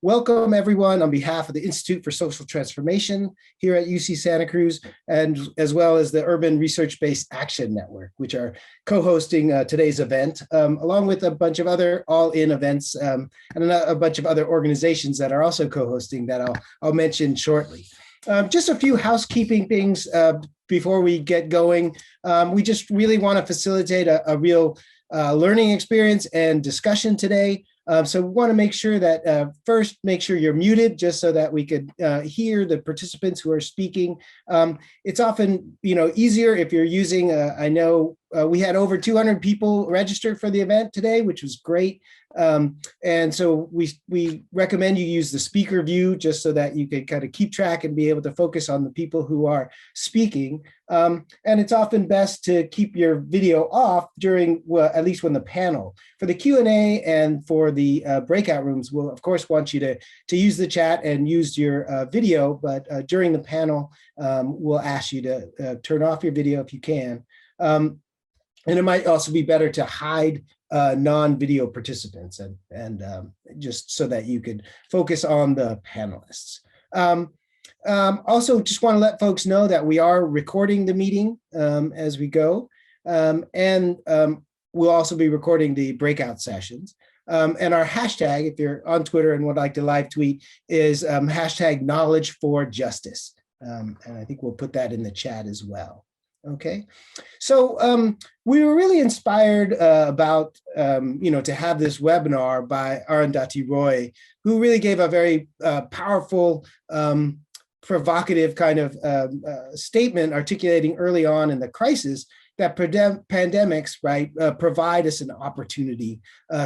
Welcome everyone on behalf of the Institute for Social Transformation here at UC Santa Cruz, and as well as the Urban Research-Based Action Network, which are co-hosting today's event, along with a bunch of other all-in events and a bunch of other organizations that are also co-hosting that I'll mention shortly. Just a few housekeeping things before we get going. We just really want to facilitate a real learning experience and discussion today. So we want to make sure that first, make sure you're muted just so that we could hear the participants who are speaking. It's often, easier if you're using, I know we had over 200 people registered for the event today, which was great. And so we recommend you use the speaker view just so that you can kind of keep track and be able to focus on the people who are speaking. And it's often best to keep your video off during, well, at least when the panel. For the Q&A and for the breakout rooms, we'll of course want you to use the chat and use your video, but during the panel, we'll ask you to turn off your video if you can. And it might also be better to hide non-video participants and just so that you could focus on the panelists. Also, just want to let folks know that we are recording the meeting as we go, and we'll also be recording the breakout sessions. And our hashtag, if you're on Twitter and would like to live tweet, is hashtag knowledge for justice. And I think we'll put that in the chat as well. Okay, so we were really inspired about, to have this webinar by Arundhati Roy, who really gave a very powerful, provocative kind of statement articulating early on in the crisis that pandemics, right, provide us an opportunity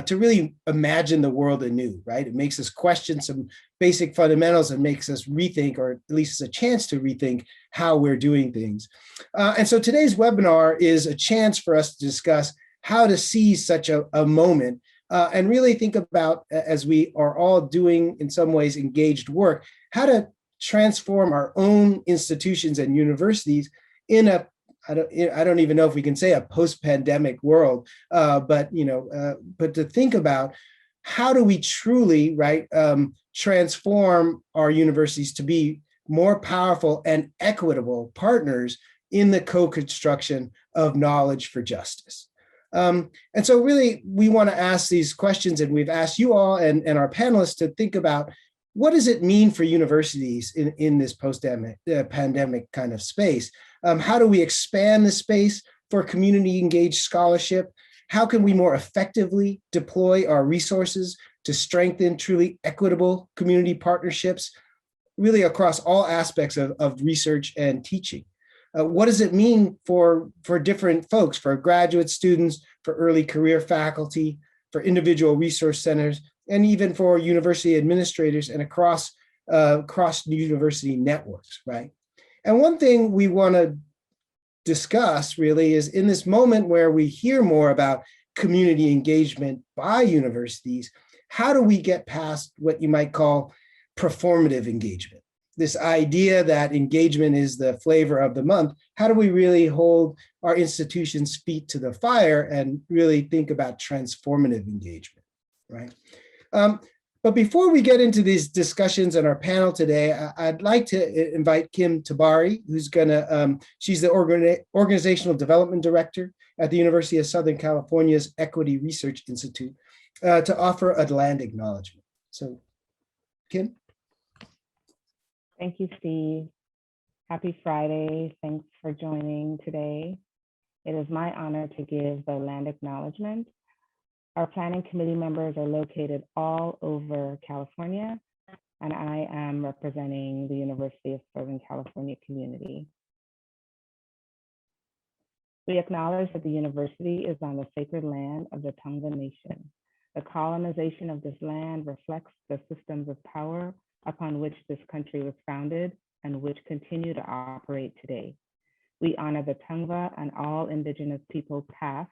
to really imagine the world anew, right? It makes us question some basic fundamentals and makes us rethink, or at least it's a chance to rethink how we're doing things. And so today's webinar is a chance for us to discuss how to seize such a moment and really think about, as we are all doing in some ways engaged work, how to transform our own institutions and universities in a, I don't even know if we can say a post-pandemic world, but to think about how do we truly, right, transform our universities to be more powerful and equitable partners in the co-construction of knowledge for justice. And so really, we want to ask these questions, and we've asked you all and our panelists to think about what does it mean for universities in this post-pandemic kind of space? How do we expand the space for community engaged scholarship? How can we more effectively deploy our resources to strengthen truly equitable community partnerships, really across all aspects of research and teaching? What does it mean for different folks, for graduate students, for early career faculty, for individual resource centers, and even for university administrators and across university networks, right? And one thing we want to discuss really is in this moment where we hear more about community engagement by universities, how do we get past what you might call performative engagement? This idea that engagement is the flavor of the month. How do we really hold our institutions' feet to the fire and really think about transformative engagement, right? But before we get into these discussions on our panel today, I'd like to invite Kim Tabari, who's she's the Organizational Development Director at the University of Southern California's Equity Research Institute, to offer a land acknowledgement. So, Kim? Thank you, Steve. Happy Friday. Thanks for joining today. It is my honor to give the land acknowledgement. Our planning committee members are located all over California, and I am representing the University of Southern California community. We acknowledge that the university is on the sacred land of the Tongva Nation. The colonization of this land reflects the systems of power upon which this country was founded and which continue to operate today. We honor the Tongva and all indigenous people past,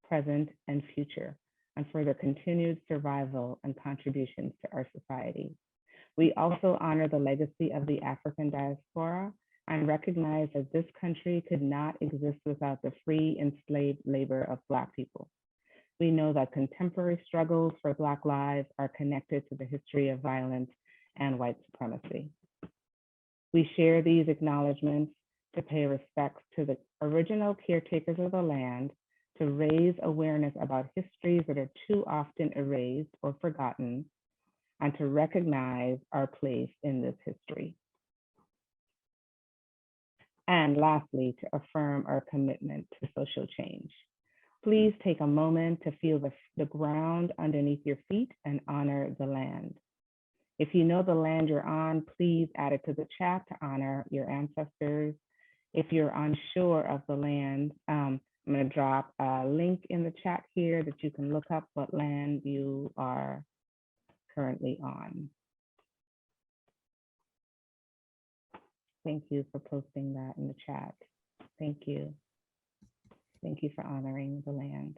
present, and future, and for their continued survival and contributions to our society. We also honor the legacy of the African diaspora and recognize that this country could not exist without the free enslaved labor of Black people. we know that contemporary struggles for Black lives are connected to the history of violence and white supremacy. We share these acknowledgements to pay respects to the original caretakers of the land, to raise awareness about histories that are too often erased or forgotten, and to recognize our place in this history. And lastly, to affirm our commitment to social change. Please take a moment to feel the ground underneath your feet and honor the land. If you know the land you're on, please add it to the chat to honor your ancestors. If you're unsure of the land, I'm going to drop a link in the chat here that you can look up what land you are currently on. Thank you for posting that in the chat. Thank you. Thank you for honoring the land.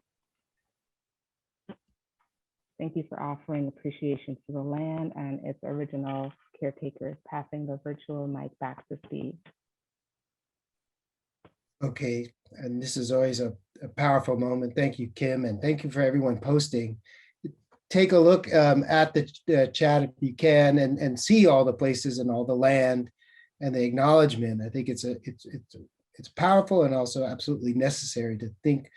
Thank you for offering appreciation to the land and its original caretakers. Passing the virtual mic back to Steve. Okay, and this is always a powerful moment. Thank you, Kim, and thank you for everyone posting. Take a look at the chat if you can and see all the places and all the land and the acknowledgement. I think it's powerful and also absolutely necessary to think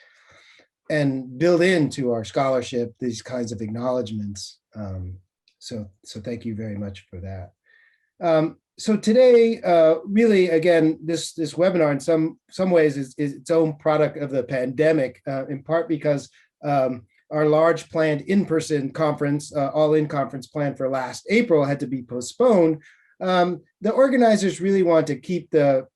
and build into our scholarship these kinds of acknowledgements. So thank you very much for that. So today, really, again, this webinar in some ways is its own product of the pandemic, in part because our large planned in-person conference, all-in conference planned for last April had to be postponed. The organizers really want to keep the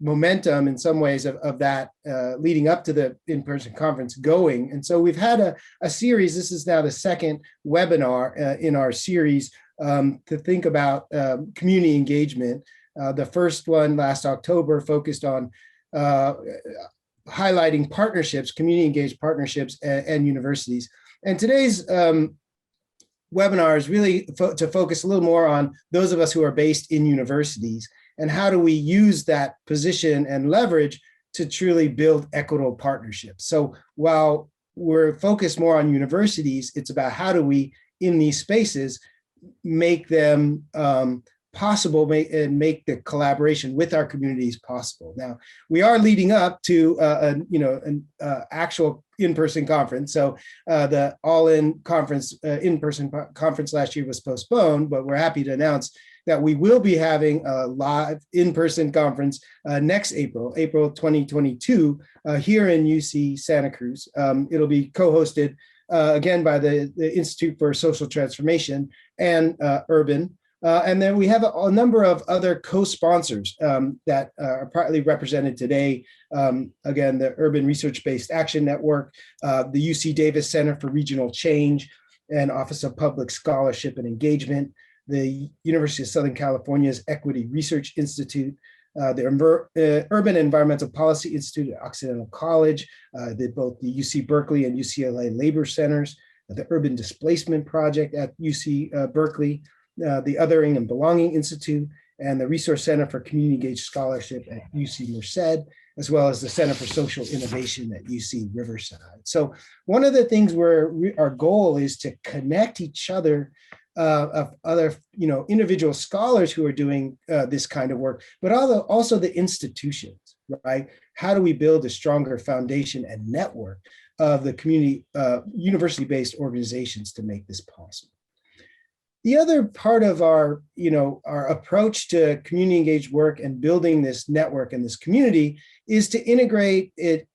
momentum in some ways of that leading up to the in-person conference going. And so we've had a series, this is now the second webinar in our series to think about community engagement. The first one last October focused on highlighting partnerships, community engaged partnerships and universities. And today's webinar is really to focus a little more on those of us who are based in universities and how do we use that position and leverage to truly build equitable partnerships. So while we're focused more on universities, it's about how do we, in these spaces, make them possible and make the collaboration with our communities possible. Now, we are leading up to an actual in-person conference. So the all-in conference, in-person conference last year was postponed, but we're happy to announce that we will be having a live in-person conference next April 2022, here in UC Santa Cruz. It'll be co-hosted again by the Institute for Social Transformation and Urban. And then we have a number of other co-sponsors that are partly represented today. Again, the Urban Research-Based Action Network, the UC Davis Center for Regional Change and Office of Public Scholarship and Engagement, the University of Southern California's Equity Research Institute, the Urban Environmental Policy Institute at Occidental College, both the UC Berkeley and UCLA Labor Centers, the Urban Displacement Project at UC Berkeley, the Othering and Belonging Institute, and the Resource Center for Community Engaged Scholarship at UC Merced, as well as the Center for Social Innovation at UC Riverside. So one of the things where our goal is to connect each other of other individual scholars who are doing this kind of work, but also the institutions, right? How do we build a stronger foundation and network of the community, university-based organizations to make this possible? The other part of our approach to community engaged work and building this network and this community is to integrate it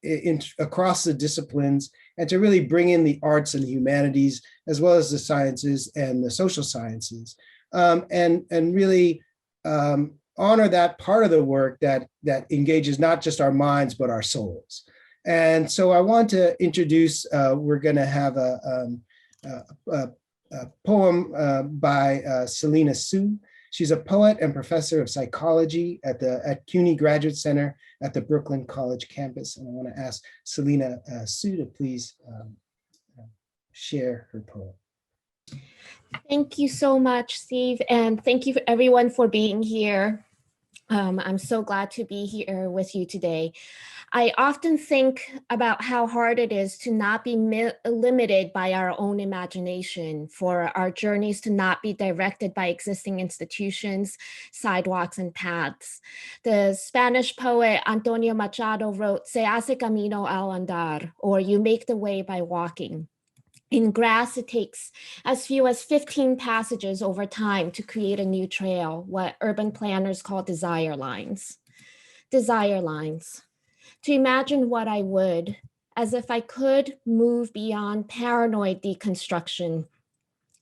across the disciplines and to really bring in the arts and the humanities, as well as the sciences and the social sciences, and really honor that part of the work that engages not just our minds, but our souls. And so I want to introduce, we're going to have a poem by Selena Su. She's a poet and professor of psychology at CUNY Graduate Center at the Brooklyn College campus. And I want to ask Selena Su to please share her poem. Thank you so much, Steve, and thank you everyone for being here. I'm so glad to be here with you today. I often think about how hard it is to not be limited by our own imagination, for our journeys to not be directed by existing institutions, sidewalks, and paths. The Spanish poet Antonio Machado wrote, "Se hace camino al andar," or "you make the way by walking." In grass, it takes as few as 15 passages over time to create a new trail, what urban planners call desire lines. Desire lines. To imagine what I would, as if I could move beyond paranoid deconstruction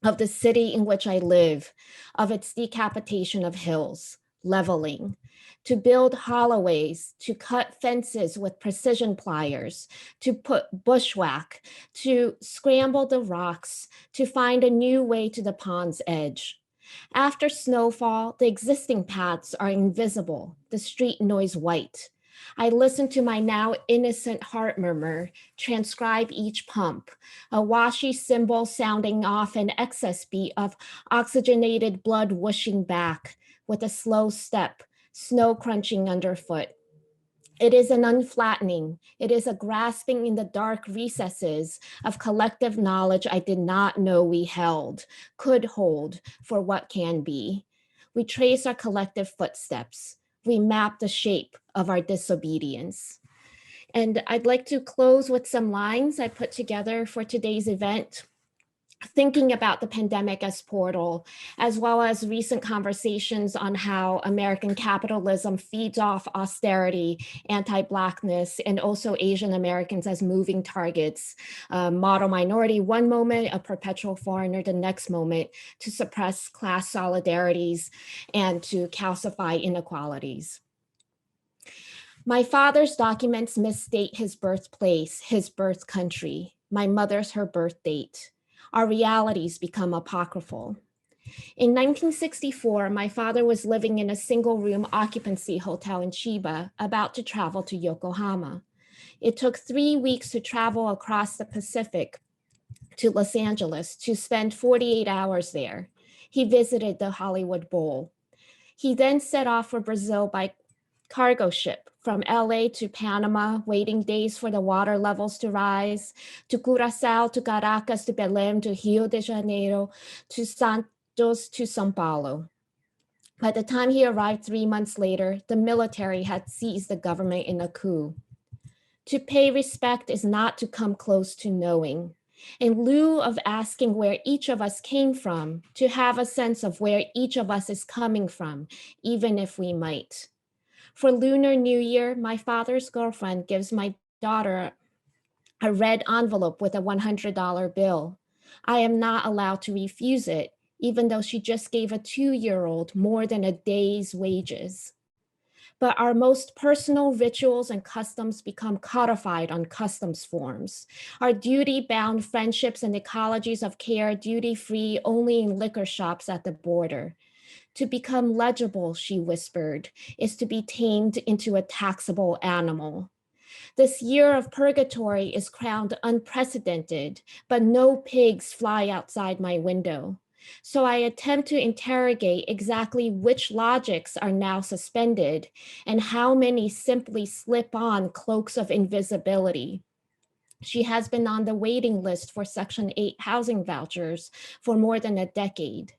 of the city in which I live, of its decapitation of hills, leveling, to build holloways, to cut fences with precision pliers, to put bushwhack, to scramble the rocks, to find a new way to the pond's edge. After snowfall, the existing paths are invisible, the street noise white. I listen to my now innocent heart murmur, transcribe each pump, a washy cymbal sounding off an excess beat of oxygenated blood whooshing back with a slow step, snow crunching underfoot. It is an unflattening. It is a grasping in the dark recesses of collective knowledge I did not know we held, could hold for what can be. We trace our collective footsteps. We map the shape of our disobedience. And I'd like to close with some lines I put together for today's event, thinking about the pandemic as portal, as well as recent conversations on how American capitalism feeds off austerity, anti-Blackness, and also Asian Americans as moving targets, model minority one moment, a perpetual foreigner the next moment, to suppress class solidarities and to calcify inequalities. My father's documents misstate his birthplace, his birth country. My mother's her birth date. Our realities become apocryphal. In 1964, my father was living in a single-room occupancy hotel in Chiba, about to travel to Yokohama. It took 3 weeks to travel across the Pacific to Los Angeles to spend 48 hours there. He visited the Hollywood Bowl. He then set off for Brazil by cargo ship from LA to Panama, waiting days for the water levels to rise, to Curacao, to Caracas, to Belém, to Rio de Janeiro, to Santos, to Sao Paulo. By the time he arrived 3 months later, the military had seized the government in a coup. To pay respect is not to come close to knowing. In lieu of asking where each of us came from, to have a sense of where each of us is coming from, even if we might. For Lunar New Year, my father's girlfriend gives my daughter a red envelope with a $100 bill. I am not allowed to refuse it, even though she just gave a 2-year-old more than a day's wages. But our most personal rituals and customs become codified on customs forms. Our duty-bound friendships and ecologies of care duty-free only in liquor shops at the border. To become legible, she whispered, is to be tamed into a taxable animal. This year of purgatory is crowned unprecedented, but no pigs fly outside my window. So I attempt to interrogate exactly which logics are now suspended and how many simply slip on cloaks of invisibility. She has been on the waiting list for Section 8 housing vouchers for more than a decade.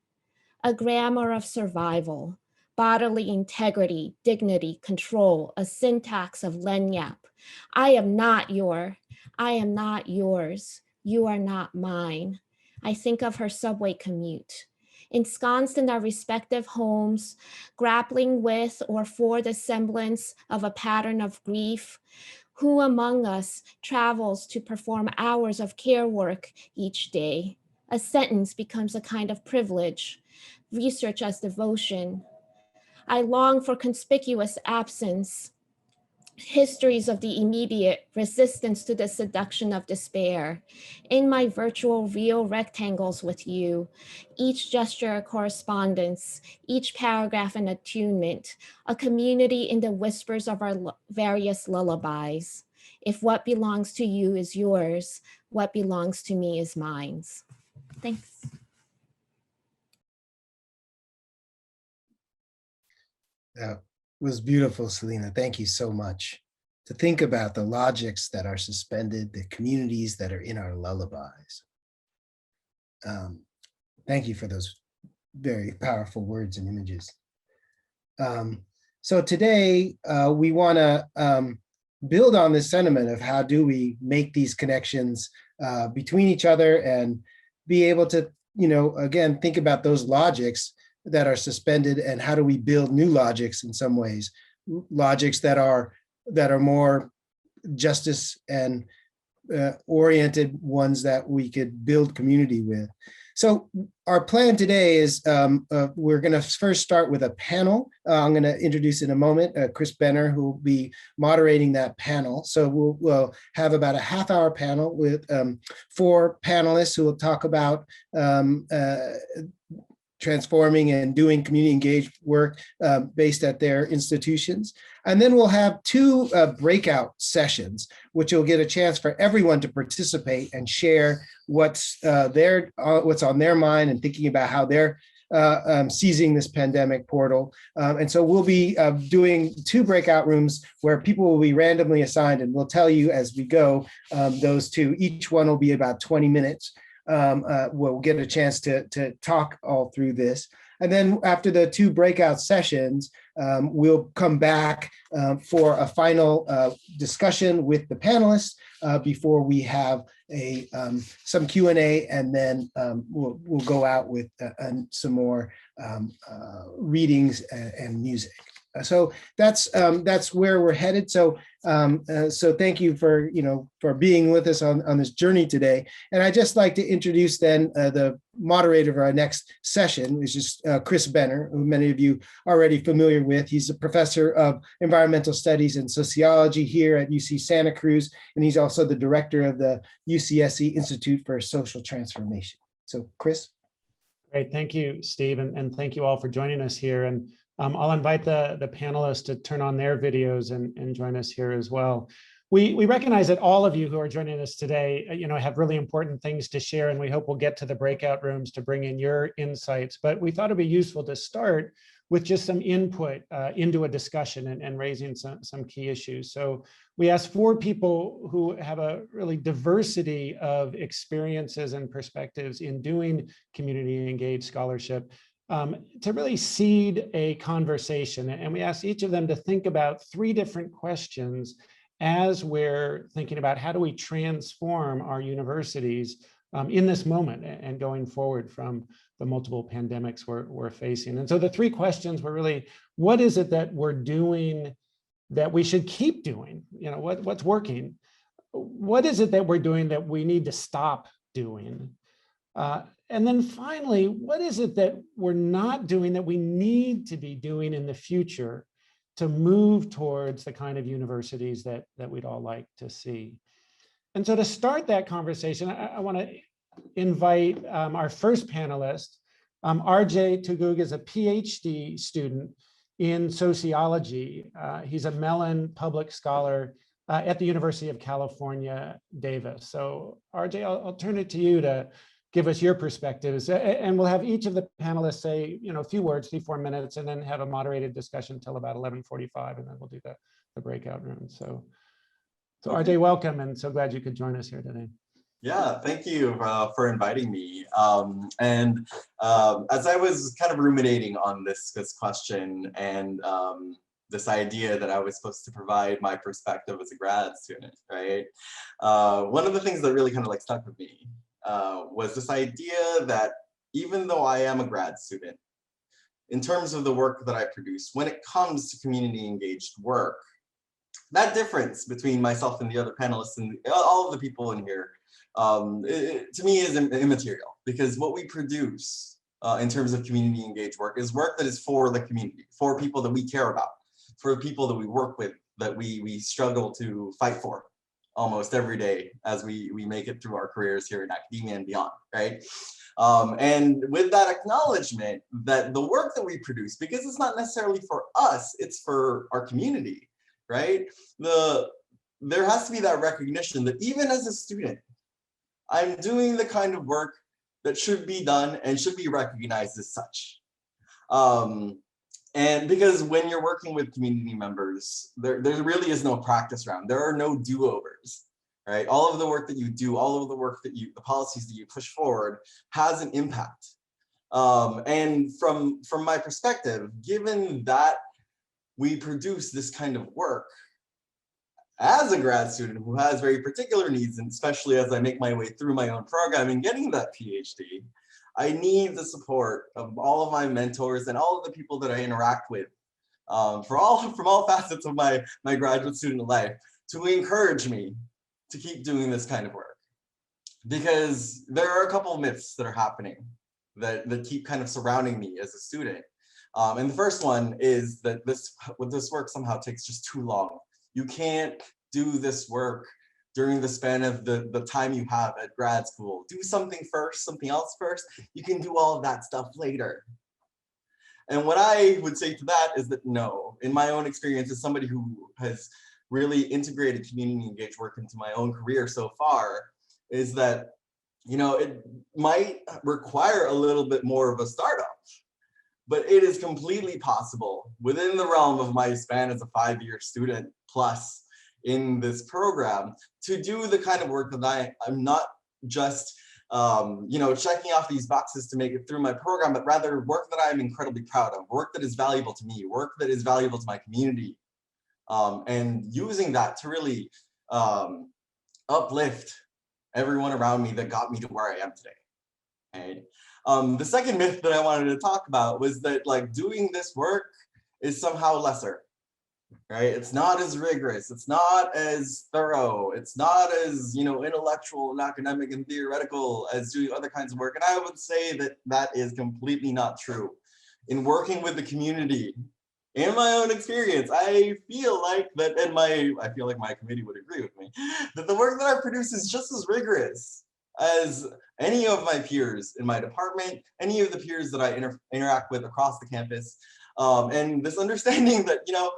A grammar of survival, bodily integrity, dignity, control, a syntax of lagniappe. I am not yours, you are not mine. I think of her subway commute. Ensconced in our respective homes, grappling with or for the semblance of a pattern of grief, who among us travels to perform hours of care work each day? A sentence becomes a kind of privilege. Research as devotion. I long for conspicuous absence, histories of the immediate, resistance to the seduction of despair. In my virtual real rectangles with you, each gesture a correspondence, each paragraph an attunement, a community in the whispers of our various lullabies. If what belongs to you is yours, what belongs to me is mine. Thanks. That was beautiful, Selena. Thank you so much. to think about the logics that are suspended, the communities that are in our lullabies. Thank you for those very powerful words and images. So today we want to build on this sentiment of how do we make these connections between each other and be able to, again, think about those logics that are suspended and how do we build new logics in some ways, logics that are more justice and oriented ones that we could build community with. So our plan today is we're going to first start with a panel. I'm going to introduce in a moment Chris Benner, who will be moderating that panel. So we'll have about a half-hour panel with 4 panelists who will talk about transforming and doing community engaged work based at their institutions. And then we'll have 2 breakout sessions, which will get a chance for everyone to participate and share what's on their mind and thinking about how they're seizing this pandemic portal. And so we'll be doing 2 breakout rooms where people will be randomly assigned, and we'll tell you as we go those 2. Each one will be about 20 minutes. We'll get a chance to talk all through this. And then after the 2 breakout sessions, we'll come back for a final discussion with the panelists before we have some Q&A, and then we'll go out with some more readings and music. So that's where we're headed. So thank you for being with us on this journey today. And I'd just like to introduce then the moderator of our next session, which is Chris Benner, who many of you are already familiar with. He's a professor of environmental studies and sociology here at UC Santa Cruz, and he's also the director of the UCSC Institute for Social Transformation. So Chris. Great, thank you, Steve, and thank you all for joining us here. And I'll invite the panelists to turn on their videos and join us here as well. We recognize that all of you who are joining us today, have really important things to share, and we hope we'll get to the breakout rooms to bring in your insights. But we thought it'd be useful to start with just some input into a discussion and raising some key issues. So we asked 4 people who have a really diversity of experiences and perspectives in doing community engaged scholarship to really seed a conversation. And we asked each of them to think about 3 different questions as we're thinking about how do we transform our universities in this moment and going forward from the multiple pandemics we're facing. And so the 3 questions were really, what is it that we're doing that we should keep doing? What's working? What is it that we're doing that we need to stop doing? And then finally, what is it that we're not doing that we need to be doing in the future to move towards the kind of universities that we'd all like to see? And so to start that conversation, I want to invite our first panelist. RJ Tugug is a PhD student in sociology. He's a Mellon Public Scholar at the University of California, Davis. So RJ, I'll turn it to you to give us your perspectives, and we'll have each of the panelists say, a few words, 3-4 minutes, and then have a moderated discussion till about 11:45, and then we'll do the breakout room. So RJ, welcome, and so glad you could join us here today. Yeah, thank you for inviting me. As I was kind of ruminating on this question and this idea that I was supposed to provide my perspective as a grad student, right? One of the things that really kind of stuck with me was this idea that even though I am a grad student, in terms of the work that I produce, when it comes to community engaged work, that difference between myself and the other panelists and all of the people in here, to me is immaterial, because what we produce in terms of community engaged work is work that is for the community, for people that we care about, for people that we work with, that we struggle to fight for almost every day as we make it through our careers here in academia and beyond, right? And with that acknowledgement that the work that we produce, because it's not necessarily for us, it's for our community, right? There has to be that recognition that even as a student, I'm doing the kind of work that should be done and should be recognized as such. And because when you're working with community members, there really is no practice round. There are no do-overs, right? All of the work that you do, all of the work that the policies that you push forward has an impact. And from my perspective, given that we produce this kind of work as a grad student who has very particular needs, and especially as I make my way through my own program and getting that PhD, I need the support of all of my mentors and all of the people that I interact with from all facets of my graduate student life to encourage me to keep doing this kind of work. Because there are a couple of myths that are happening that keep kind of surrounding me as a student. And the first one is that this work somehow takes just too long. You can't do this work during the span of the time you have at grad school. Do something first, something else first. You can do all of that stuff later. And what I would say to that is that no, in my own experience as somebody who has really integrated community engaged work into my own career so far, is that, you know, it might require a little bit more of a startup, but it is completely possible within the realm of my span as a 5-year student plus in this program to do the kind of work that I'm not just you know, checking off these boxes to make it through my program, but rather work that I'm incredibly proud of, work that is valuable to me, work that is valuable to my community, and using that to really uplift everyone around me that got me to where I am today. Right? The second myth that I wanted to talk about was that like doing this work is somehow lesser, right? It's not as rigorous, it's not as thorough, it's not as, you know, intellectual and academic and theoretical as doing other kinds of work. And I would say that that is completely not true. In working with the community, in my own experience, I feel like that, and I feel like my committee would agree with me, that the work that I produce is just as rigorous as any of my peers in my department, any of the peers that I interact with across the campus. And this understanding that, you know,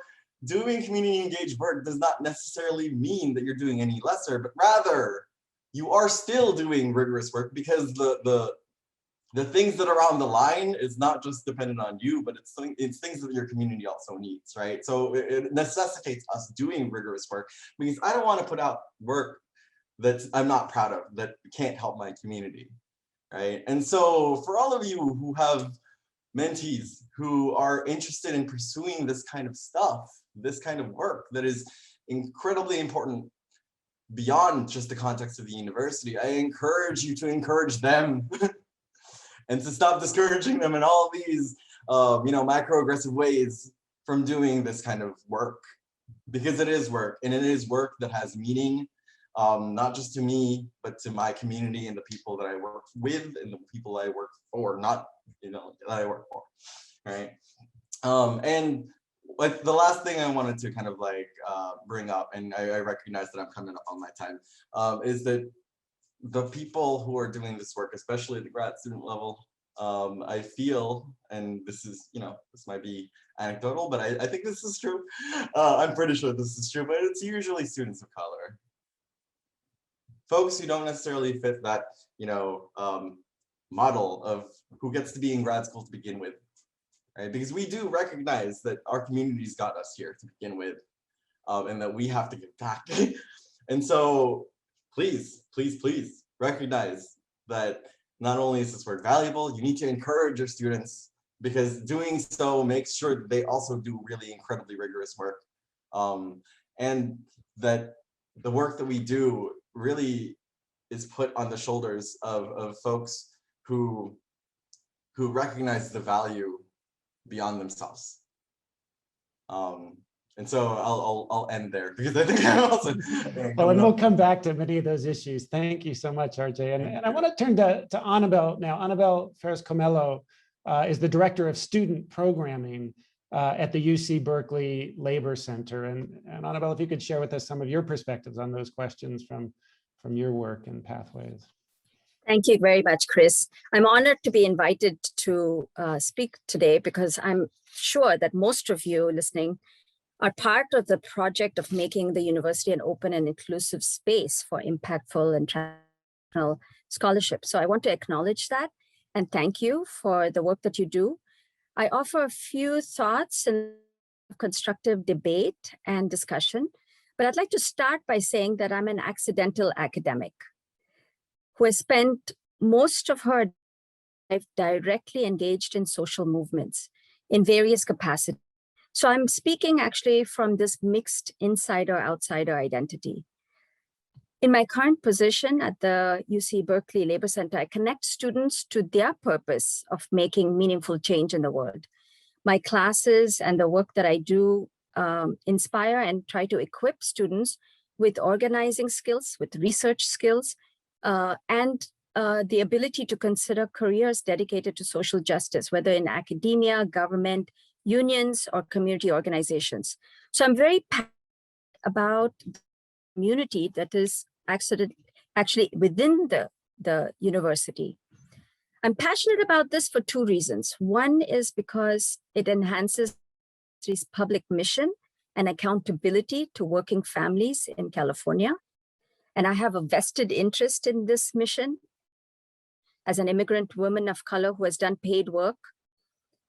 doing community engaged work does not necessarily mean that you're doing any lesser, but rather you are still doing rigorous work because the things that are on the line is not just dependent on you, but it's things that your community also needs, right? So it necessitates us doing rigorous work because I don't want to put out work that I'm not proud of, that can't help my community, right? And so for all of you who have mentees who are interested in pursuing this kind of stuff, this kind of work that is incredibly important beyond just the context of the university, I encourage you to encourage them and to stop discouraging them in all these you know, microaggressive ways from doing this kind of work, because it is work, and it is work that has meaning, not just to me, but to my community and the people that I work with and the people I work for, not, you know, that I work for, right? And like the last thing I wanted to kind of like bring up, and I recognize that I'm coming up on my time, is that the people who are doing this work, especially at the grad student level, I feel, and this is, you know, this might be anecdotal, but I think this is true. I'm pretty sure this is true, but it's usually students of color. Folks who don't necessarily fit that, you know, model of who gets to be in grad school to begin with, right? Because we do recognize that our communities got us here to begin with, and that we have to give back. And so please, please, please recognize that not only is this work valuable, you need to encourage your students, because doing so makes sure that they also do really incredibly rigorous work. And that the work that we do really is put on the shoulders of folks who recognize the value beyond themselves. And so I'll end there because I think I'm also. Well, and we'll come back to many of those issues. Thank you so much, RJ. And I want to turn to Annabelle now. Annabelle Ferris Camelot is the Director of Student Programming at the UC Berkeley Labor Center. And Annabelle, if you could share with us some of your perspectives on those questions from your work and pathways. Thank you very much, Chris. I'm honored to be invited to speak today because I'm sure that most of you listening are part of the project of making the university an open and inclusive space for impactful and transformational scholarship. So I want to acknowledge that and thank you for the work that you do. I offer a few thoughts and constructive debate and discussion, but I'd like to start by saying that I'm an accidental academic who has spent most of her life directly engaged in social movements in various capacities. So I'm speaking actually from this mixed insider-outsider identity. In my current position at the UC Berkeley Labor Center, I connect students to their purpose of making meaningful change in the world. My classes and the work that I do inspire and try to equip students with organizing skills, with research skills, and the ability to consider careers dedicated to social justice, whether in academia, government, unions, or community organizations. So I'm very passionate about the community that is actually within the university. I'm passionate about this for two reasons. One is because it enhances its public mission and accountability to working families in California. And I have a vested interest in this mission as an immigrant woman of color who has done paid work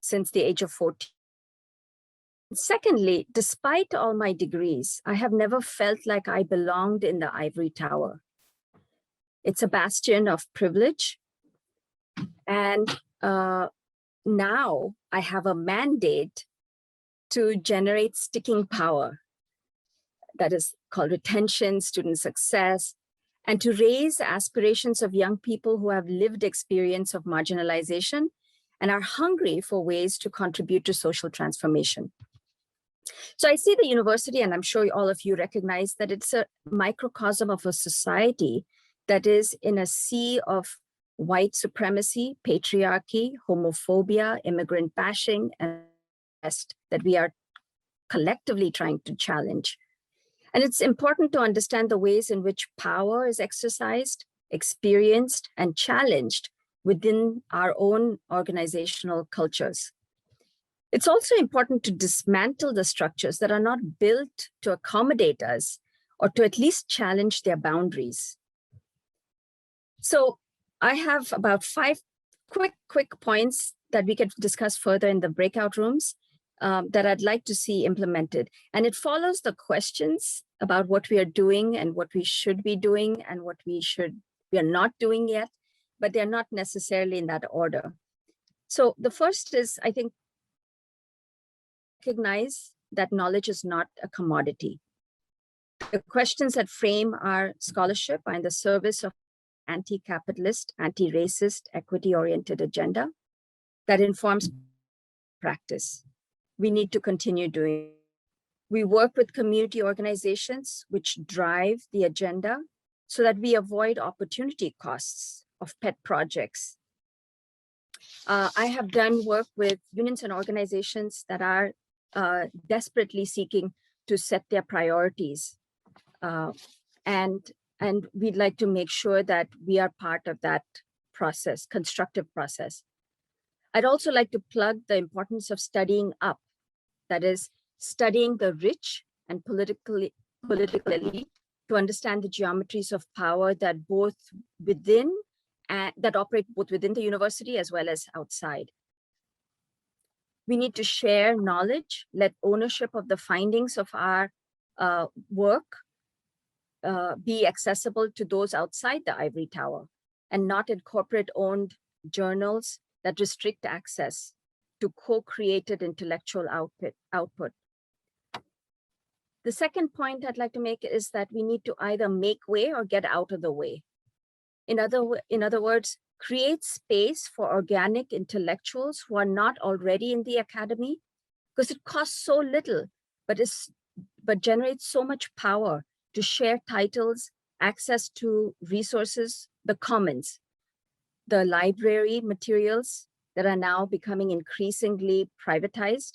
since the age of 14. Secondly, despite all my degrees, I have never felt like I belonged in the ivory tower. It's a bastion of privilege. And now I have a mandate to generate sticking power that is called retention, student success, and to raise aspirations of young people who have lived experience of marginalization and are hungry for ways to contribute to social transformation. So I see the university, and I'm sure all of you recognize that it's a microcosm of a society that is in a sea of white supremacy, patriarchy, homophobia, immigrant bashing, and rest that we are collectively trying to challenge. And it's important to understand the ways in which power is exercised, experienced, and challenged within our own organizational cultures. It's also important to dismantle the structures that are not built to accommodate us or to at least challenge their boundaries. So I have about 5 quick points that we could discuss further in the breakout rooms that I'd like to see implemented. And it follows the questions about what we are doing and what we should be doing and what we are not doing yet, but they're not necessarily in that order. So the first is, I think, recognize that knowledge is not a commodity. The questions that frame our scholarship are in the service of anti-capitalist, anti-racist, equity-oriented agenda that informs practice. We need to continue doing. We work with community organizations which drive the agenda so that we avoid opportunity costs of pet projects. I have done work with unions and organizations that are desperately seeking to set their priorities. And we'd like to make sure that we are part of that process, constructive process. I'd also like to plug the importance of studying up, that is, studying the rich and political elite to understand the geometries of power that that operate both within the university as well as outside. We need to share knowledge, let ownership of the findings of our work be accessible to those outside the ivory tower and not in corporate-owned journals that restrict access to co-created intellectual output. The second point I'd like to make is that we need to either make way or get out of the way. In other words, create space for organic intellectuals who are not already in the academy, because it costs so little, but generates so much power to share titles, access to resources, the commons, the library materials that are now becoming increasingly privatized.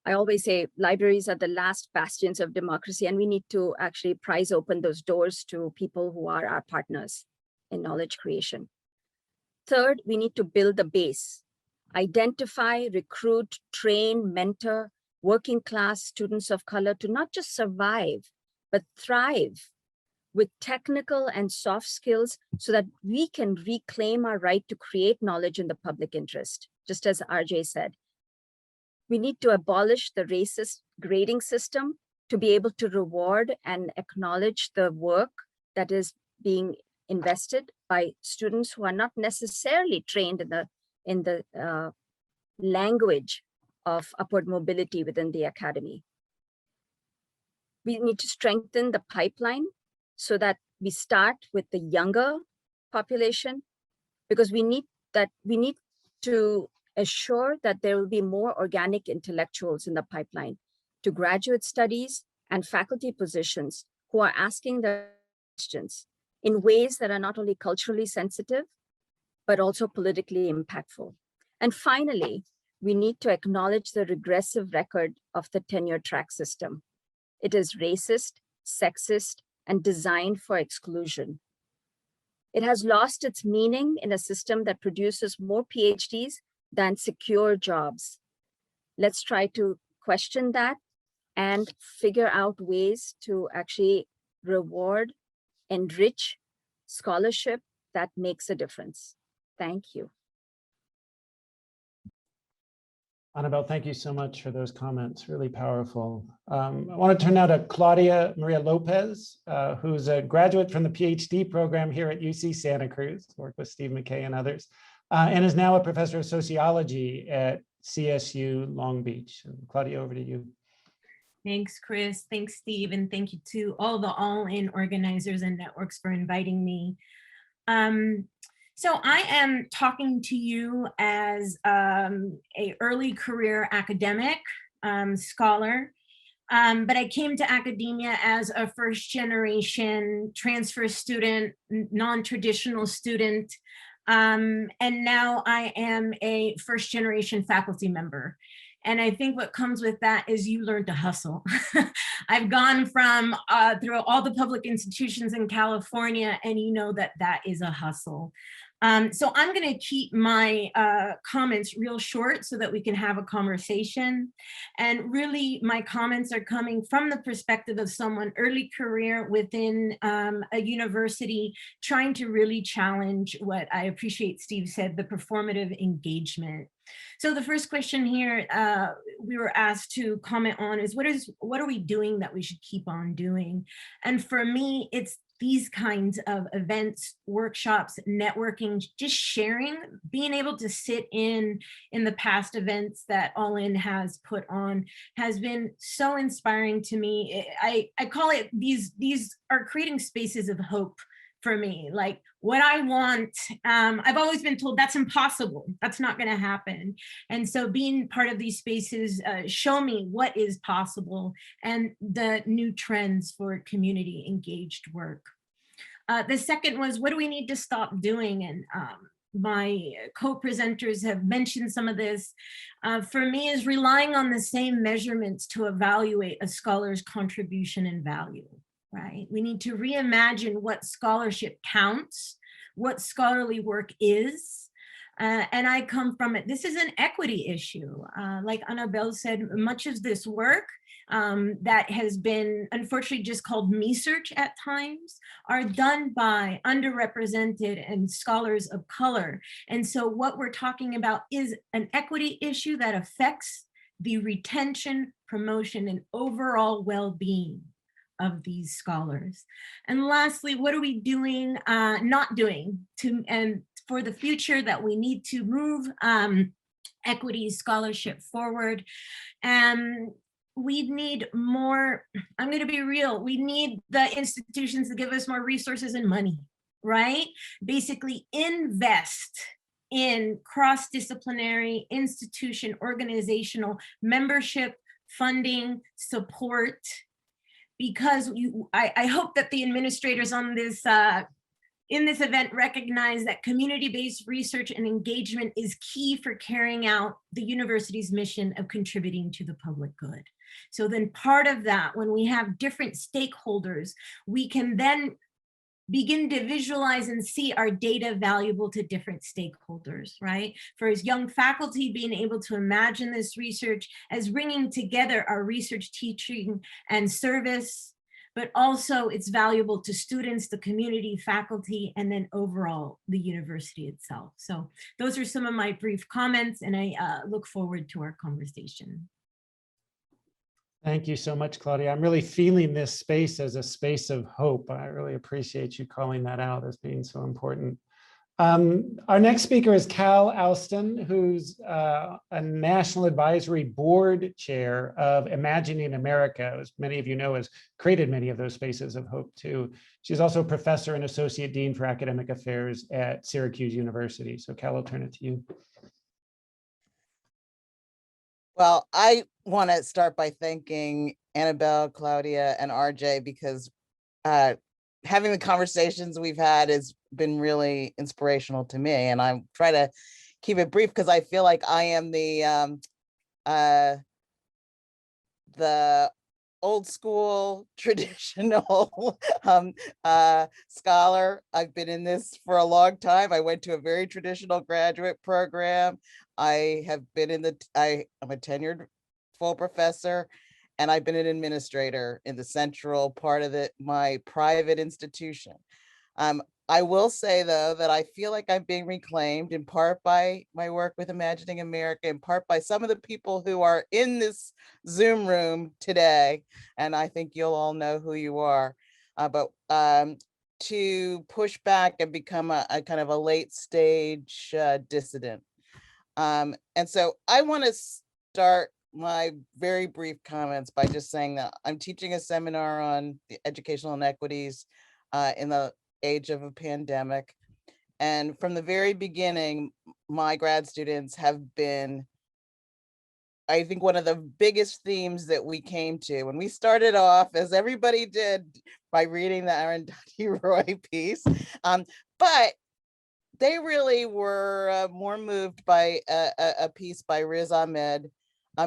I always say libraries are the last bastions of democracy, and we need to actually prise open those doors to people who are our partners in knowledge creation. Third, we need to build the base, identify, recruit, train, mentor working class students of color to not just survive, but thrive with technical and soft skills so that we can reclaim our right to create knowledge in the public interest. just as RJ said. We need to abolish the racist grading system to be able to reward and acknowledge the work that is being invested by students who are not necessarily trained in the language of upward mobility within the academy. We need to strengthen the pipeline so that we start with the younger population, because we need to assure that there will be more organic intellectuals in the pipeline to graduate studies and faculty positions who are asking the questions in ways that are not only culturally sensitive, but also politically impactful. And finally, we need to acknowledge the regressive record of the tenure track system. It is racist, sexist, and designed for exclusion. It has lost its meaning in a system that produces more PhDs than secure jobs. Let's try to question that and figure out ways to actually reward, enrich scholarship that makes a difference. Thank you. Annabelle, thank you so much for those comments, really powerful. I want to turn now to Claudia Maria Lopez, who's a graduate from the PhD program here at UC Santa Cruz, worked with Steve McKay and others, and is now a professor of sociology at CSU Long Beach. Claudia, over to you. Thanks, Chris. Thanks, Steve. And thank you to all the All-In organizers and networks for inviting me. So I am talking to you as a early career academic scholar, but I came to academia as a first generation transfer student, non-traditional student, and now I am a first generation faculty member. And I think what comes with that is you learn to hustle. I've gone from through all the public institutions in California, and you know that that is a hustle. So I'm going to keep my comments real short so that we can have a conversation. And really, my comments are coming from the perspective of someone early career within a university, trying to really challenge what I appreciate Steve said, the performative engagement. So the first question here we were asked to comment on is what are we doing that we should keep on doing? And for me, it's these kinds of events, workshops, networking, just sharing, being able to sit in the past events that All In has put on has been so inspiring to me. I call it, these are creating spaces of hope for me. Like what I want, I've always been told that's impossible. That's not going to happen. And so being part of these spaces show me what is possible and the new trends for community engaged work. The second was, what do we need to stop doing? And my co-presenters have mentioned some of this. For me, is relying on the same measurements to evaluate a scholar's contribution and value. Right? We need to reimagine what scholarship counts, what scholarly work is. And I come from it. This is an equity issue. Like Annabelle said, much of this work that has been unfortunately just called research at times are done by underrepresented and scholars of color. And so what we're talking about is an equity issue that affects the retention, promotion, and overall well-being of these scholars. And lastly, what are we doing, not doing and for the future that we need to move equity scholarship forward? We need more, I'm going to be real, we need the institutions to give us more resources and money, right? Basically invest in cross-disciplinary institution, organizational membership, funding, support, because I hope that the administrators on this in this event recognize that community-based research and engagement is key for carrying out the university's mission of contributing to the public good. So then part of that, when we have different stakeholders, we can then begin to visualize and see our data valuable to different stakeholders, right? For as young faculty, being able to imagine this research as bringing together our research, teaching, and service but also it's valuable to students, the community, faculty, and then overall the university itself. So those are some of my brief comments, and I look forward to our conversation. Thank you so much, Claudia. I'm really feeling this space as a space of hope. I really appreciate you calling that out as being so important. Our next speaker is Cal Alston, who's a National Advisory Board Chair of Imagining America. As many of you know, has created many of those spaces of hope too. She's also a professor and associate dean for academic affairs at Syracuse University. So Cal, I'll turn it to you. Well, I want to start by thanking Annabelle, Claudia, and RJ, because having the conversations we've had has been really inspirational to me. And I try to keep it brief because I feel like I am the old school traditional scholar. I've been in this for a long time. I went to a very traditional graduate program. I have been I'm a tenured full professor, and I've been an administrator in the central part of my private institution. I will say, though, that I feel like I'm being reclaimed in part by my work with Imagining America, in part by some of the people who are in this Zoom room today. And I think you'll all know who you are. But to push back and become a kind of a late stage dissident. And so I want to start my very brief comments by just saying that I'm teaching a seminar on the educational inequities in the age of a pandemic. And from the very beginning, my grad students have been, I think, one of the biggest themes that we came to when we started off, as everybody did, by reading the Arundhati Roy piece. But they really were more moved by a piece by Riz Ahmed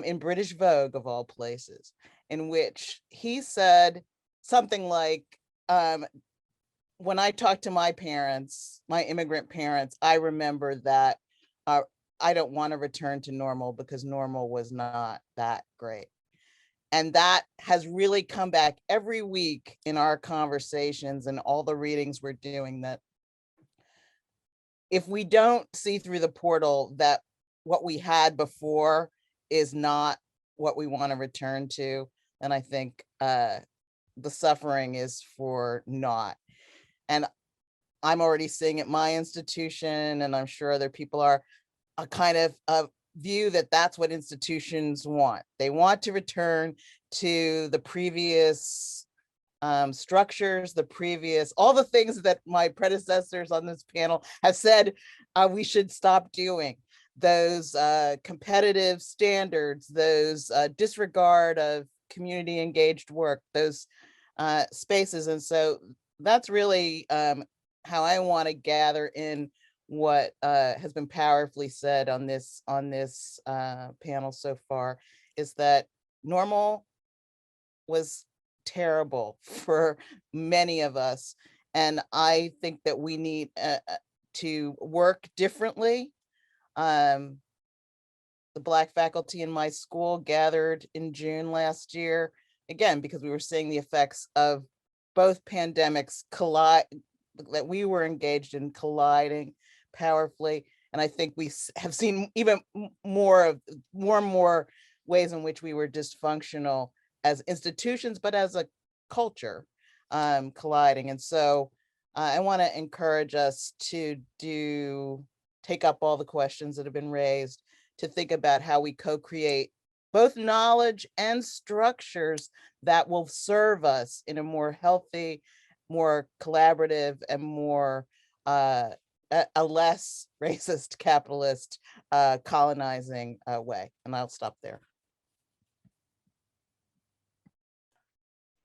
in British Vogue, of all places, in which he said something like, when I talked to my parents, my immigrant parents, I remember that I don't want to return to normal because normal was not that great. And that has really come back every week in our conversations and all the readings we're doing, that if we don't see through the portal that what we had before is not what we want to return to, then I think the suffering is for naught. And I'm already seeing at my institution, and I'm sure other people are, a kind of a view that that's what institutions want. They want to return to the previous structures, all the things that my predecessors on this panel have said we should stop doing. Those competitive standards, those disregard of community engaged work, those spaces. And so that's really how I want to gather in what has been powerfully said on this panel so far, is that normal was terrible for many of us. And I think that we need to work differently. The Black faculty in my school gathered in June last year, again, because we were seeing the effects of both pandemics that we were engaged in colliding powerfully. And I think we have seen even more and more ways in which we were dysfunctional as institutions, but as a culture colliding. And so I want to encourage us to take up all the questions that have been raised, to think about how we co-create both knowledge and structures that will serve us in a more healthy, more collaborative, and more a less racist, capitalist, colonizing way. And I'll stop there.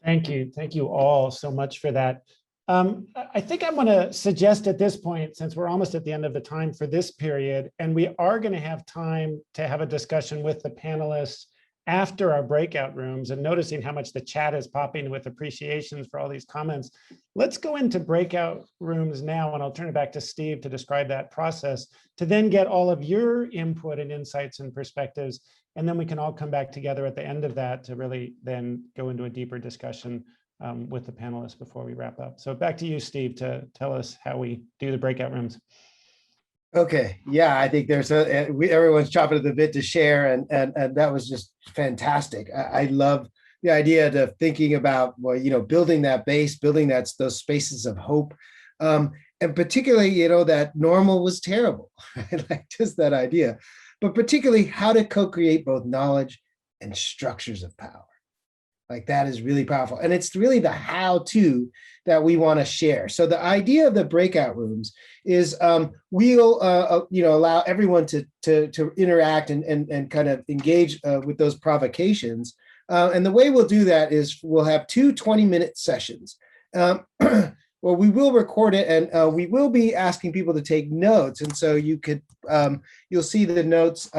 Thank you. Thank you all so much for that. I think I'm going to suggest at this point, since we're almost at the end of the time for this period, and we are going to have time to have a discussion with the panelists after our breakout rooms, and noticing how much the chat is popping with appreciations for all these comments. Let's go into breakout rooms now, and I'll turn it back to Steve to describe that process, to then get all of your input and insights and perspectives. And then we can all come back together at the end of that to really then go into a deeper discussion with the panelists before we wrap up. So back to you, Steve, to tell us how we do the breakout rooms. Okay, yeah, I think there's everyone's chomping at the bit to share, and that was just fantastic. I love the idea of thinking about, well, building that base, building those spaces of hope, and particularly, that normal was terrible. I like just that idea, but particularly how to co-create both knowledge and structures of power. Like that is really powerful, and it's really the how-to that we want to share. So the idea of the breakout rooms is we'll allow everyone to interact and kind of engage with those provocations. And the way we'll do that is we'll have 2 20-minute sessions. Well, we will record it, and we will be asking people to take notes. And so you'll see the notes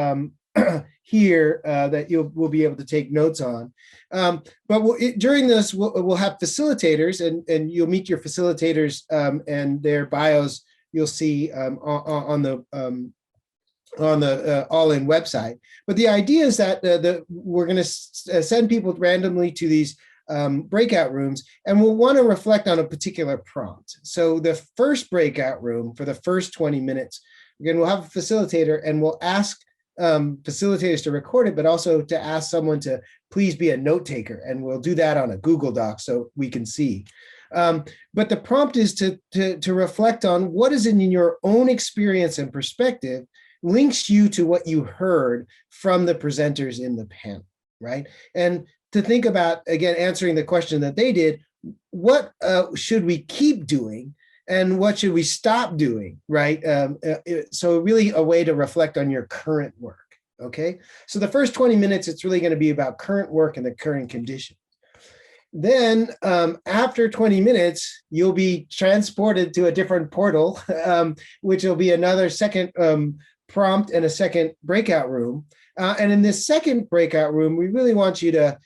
here that we'll be able to take notes on. But during this, we'll have facilitators, and you'll meet your facilitators and their bios. You'll see on the All-In website. But the idea is that we're going to send people randomly to these breakout rooms, and we'll want to reflect on a particular prompt. So the first breakout room for the first 20 minutes, again, we'll have a facilitator, and we'll ask facilitators to record it, but also to ask someone to please be a note taker, and we'll do that on a Google Doc so we can see. But the prompt is to reflect on what is in your own experience and perspective links you to what you heard from the presenters in the panel, right? And to think about, again, answering the question that they did, what should we keep doing and what should we stop doing, right? So really a way to reflect on your current work, okay? So the first 20 minutes, it's really going to be about current work and the current condition. Then after 20 minutes, you'll be transported to a different portal, which will be another second prompt and a second breakout room. And in this second breakout room, we really want you to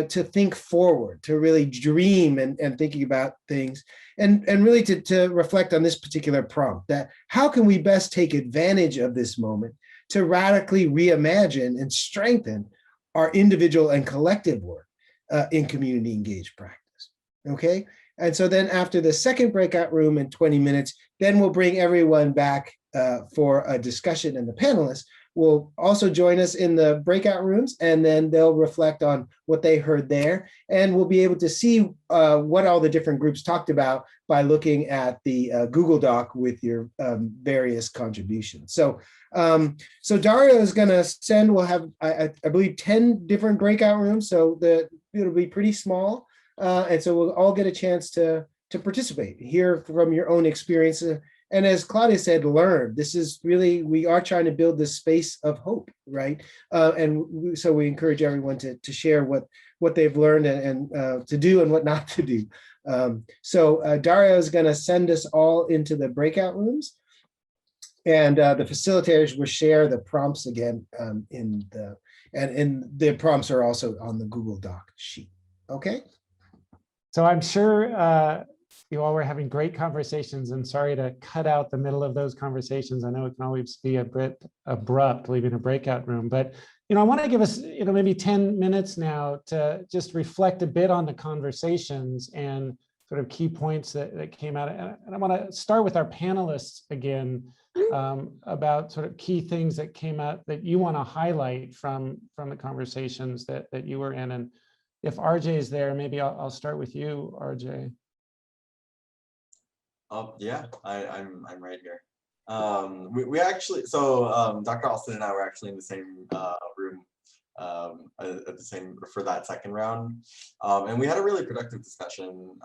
think forward, to really dream and thinking about things, and really to reflect on this particular prompt, that how can we best take advantage of this moment to radically reimagine and strengthen our individual and collective work in community engaged practice, okay? And so then after the second breakout room in 20 minutes, then we'll bring everyone back for a discussion, and the panelists will also join us in the breakout rooms, and then they'll reflect on what they heard there. And we'll be able to see what all the different groups talked about by looking at the Google Doc with your various contributions. So Dario is going to send, we'll have, I believe, 10 different breakout rooms. So it'll be pretty small. And so we'll all get a chance to participate, hear from your own experience. And as Claudia said, learn. This is really, we are trying to build this space of hope, right? So we encourage everyone to share what they've learned and to do and what not to do. So Dario is going to send us all into the breakout rooms, and the facilitators will share the prompts again and the prompts are also on the Google Doc sheet. Okay. So I'm sure you all were having great conversations, and sorry to cut out the middle of those conversations. I know it can always be a bit abrupt leaving a breakout room, but I want to give us maybe 10 minutes now to just reflect a bit on the conversations and sort of key points that came out. And I want to start with our panelists again about sort of key things that came out that you want to highlight from the conversations that you were in. And if RJ is there, maybe I'll start with you, RJ. Yeah, I'm right here. We actually, so Dr. Alston and I were actually in the same room at the same for that second round, and we had a really productive discussion,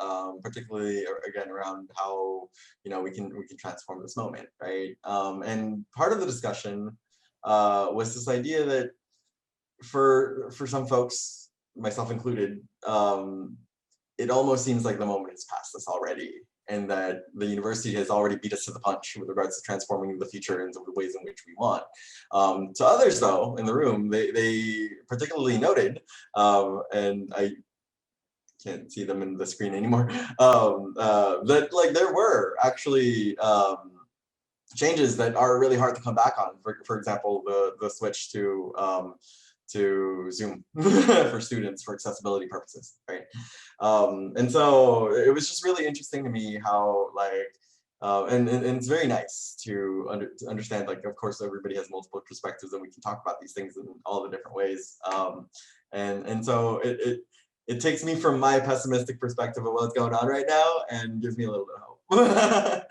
particularly again around how we can transform this moment, right? And part of the discussion was this idea that for some folks, myself included, it almost seems like the moment has passed us already, and that the university has already beat us to the punch with regards to transforming the future into the ways in which we want. To others, though, in the room, they particularly noted, and I can't see them in the screen anymore, that like there were actually changes that are really hard to come back on. For example, the switch to to Zoom for students for accessibility purposes, right? And so it was just really interesting to me how like, and it's very nice to understand, like, of course, everybody has multiple perspectives and we can talk about these things in all the different ways. And so it takes me from my pessimistic perspective of what's going on right now and gives me a little bit of hope.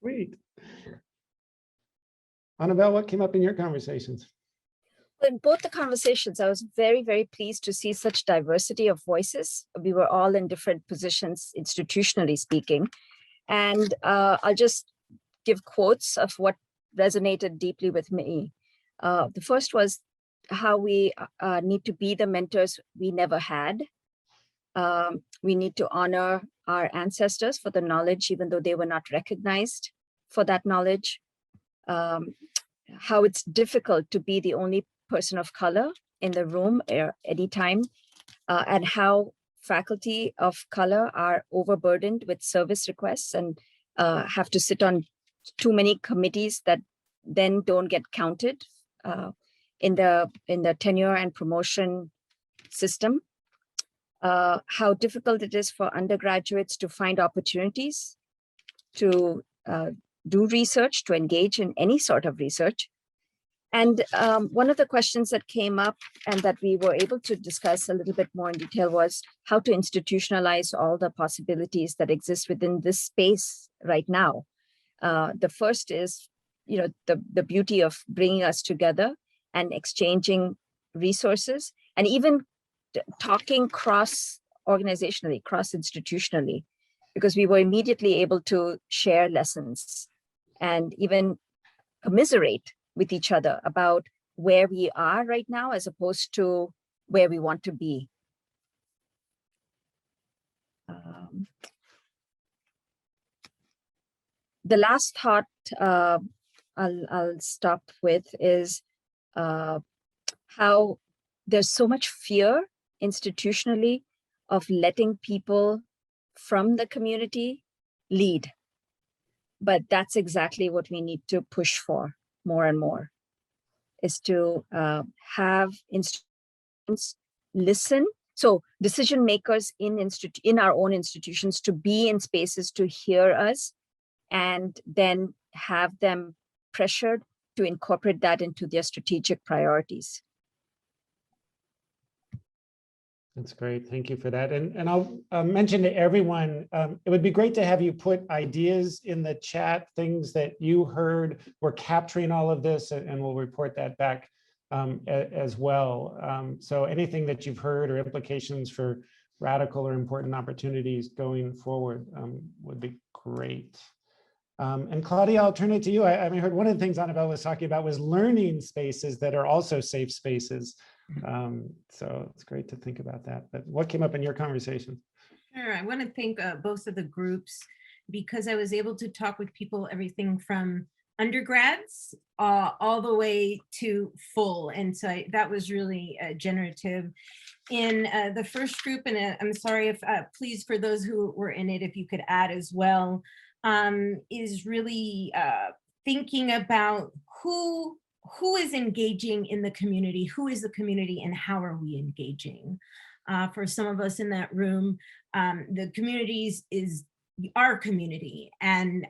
Sweet. Annabelle, what came up in your conversations? In both the conversations, I was very, very pleased to see such diversity of voices. We were all in different positions, institutionally speaking. And I'll just give quotes of what resonated deeply with me. The first was how we need to be the mentors we never had. We need to honor our ancestors for the knowledge, even though they were not recognized for that knowledge. How it's difficult to be the only person of color in the room anytime, and how faculty of color are overburdened with service requests and have to sit on too many committees that then don't get counted in the tenure and promotion system. How difficult it is for undergraduates to find opportunities to do research, to engage in any sort of research. And one of the questions that came up and that we were able to discuss a little bit more in detail was how to institutionalize all the possibilities that exist within this space right now. The first is, the beauty of bringing us together and exchanging resources, and even talking cross-organizationally, cross-institutionally, because we were immediately able to share lessons and even commiserate with each other about where we are right now as opposed to where we want to be. The last thought I'll stop with is how there's so much fear institutionally of letting people from the community lead. But that's exactly what we need to push for more and more, is to have institutions listen. So decision makers in our own institutions to be in spaces to hear us, and then have them pressured to incorporate that into their strategic priorities. That's great. Thank you for that. And I'll mention to everyone, it would be great to have you put ideas in the chat, things that you heard. We're capturing all of this and we'll report that back as well. So anything that you've heard or implications for radical or important opportunities going forward would be great. And Claudia, I'll turn it to you. I heard one of the things Annabelle was talking about was learning spaces that are also safe spaces. So it's great to think about that. But what came up in your conversation? Sure, I want to thank both of the groups, because I was able to talk with people, everything from undergrads all the way to full. And so that was really generative. In the first group, and I'm sorry if, please, for those who were in it, if you could add as well, is really thinking about who is engaging in the community, who is the community, and how are we engaging? For some of us in that room, the communities is our community. And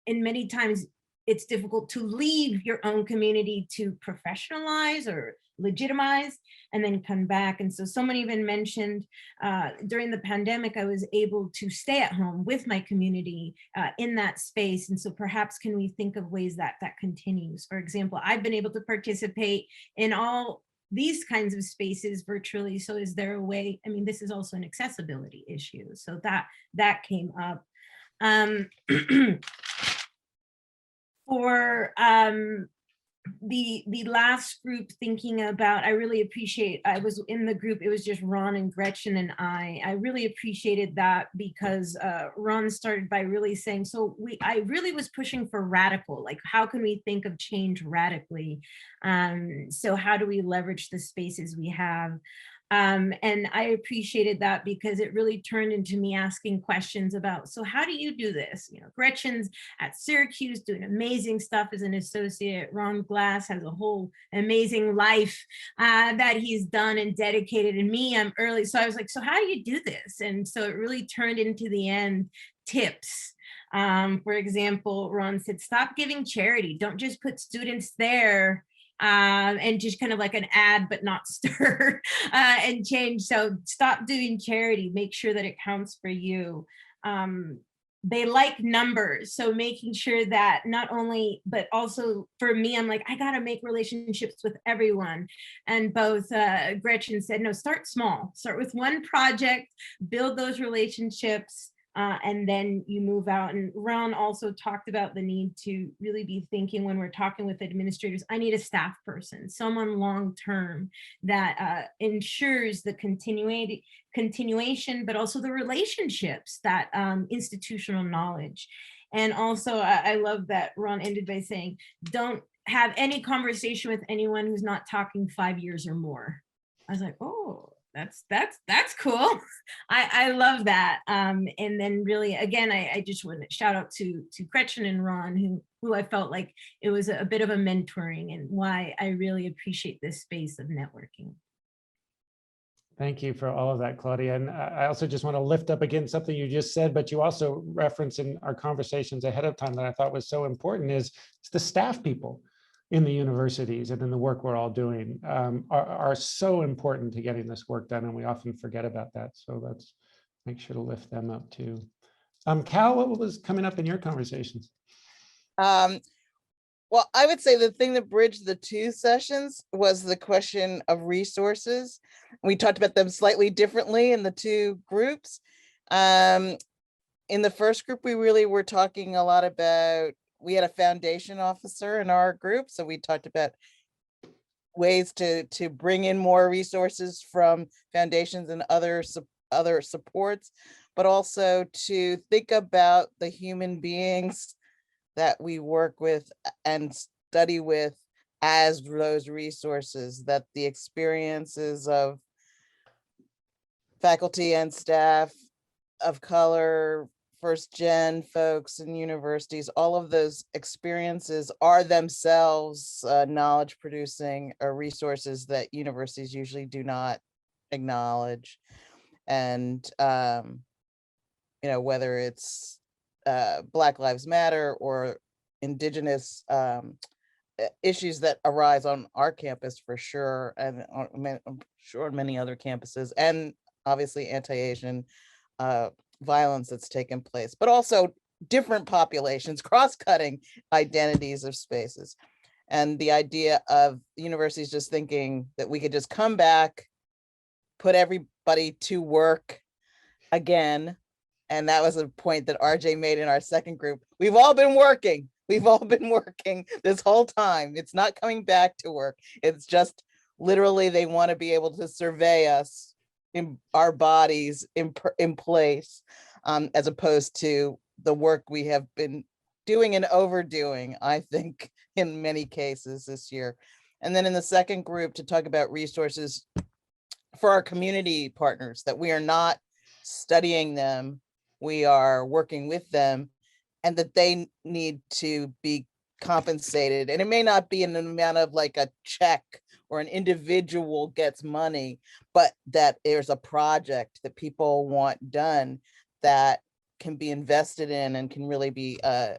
many times it's difficult to leave your own community to professionalize or legitimize and then come back. And so someone even mentioned during the pandemic, I was able to stay at home with my community in that space. And so perhaps can we think of ways that that continues? For example, I've been able to participate in all these kinds of spaces virtually. So is there a way, I mean, this is also an accessibility issue. So that came up. For the last group, thinking about, I really appreciate, I was in the group, it was just Ron and Gretchen and I really appreciated that, because Ron started by really saying, so I really was pushing for radical, like how can we think of change radically? So how do we leverage the spaces we have? And I appreciated that because it really turned into me asking questions about, so how do you do this? You know, Gretchen's at Syracuse doing amazing stuff as an associate. Ron Glass has a whole amazing life that he's done and dedicated. And me, I'm early. So I was like, so how do you do this? And so it really turned into the end tips. For example, Ron said, stop giving charity. Don't just put students there and just kind of like an ad, but not stir and change. So stop doing charity, make sure that it counts for you. They like numbers. So making sure that not only, but also for me, I'm like, I got to make relationships with everyone. And both Gretchen said, no, start small, start with one project, build those relationships. And then you move out. And Ron also talked about the need to really be thinking when we're talking with administrators, I need a staff person, someone long-term that ensures the continuation, but also the relationships, that institutional knowledge. And also I love that Ron ended by saying, don't have any conversation with anyone who's not talking 5 years or more. I was like, oh, that's cool. I love that. And then really, again, I just want to shout out to Gretchen and Ron, who I felt like it was a bit of a mentoring, and why I really appreciate this space of networking. Thank you for all of that, Claudia. And I also just want to lift up again something you just said, but you also referenced in our conversations ahead of time that I thought was so important is the staff people in the universities and in the work we're all doing are so important to getting this work done. And we often forget about that. So let's make sure to lift them up too. Cal, what was coming up in your conversations? Well, I would say the thing that bridged the two sessions was the question of resources. We talked about them slightly differently in the two groups. In the first group, we really were talking a lot about, we had a foundation officer in our group. So we talked about ways to bring in more resources from foundations and other supports, but also to think about the human beings that we work with and study with as those resources, that the experiences of faculty and staff of color, first gen folks in universities, all of those experiences are themselves knowledge producing resources that universities usually do not acknowledge. And, you know, whether it's Black Lives Matter or Indigenous issues that arise on our campus for sure, and I'm sure on many other campuses, and obviously anti-Asian violence that's taken place, but also different populations, cross-cutting identities of spaces. And the idea of universities just thinking that we could just come back, put everybody to work again. And that was a point that RJ made in our second group. We've all been working. We've all been working this whole time. It's not coming back to work. It's just literally they want to be able to survey us in our bodies in place, as opposed to the work we have been doing and overdoing, I think, in many cases this year. And then in the second group to talk about resources for our community partners, that we are not studying them, we are working with them, and that they need to be compensated. And it may not be an amount of like a check or an individual gets money, but that there's a project that people want done that can be invested in and can really be a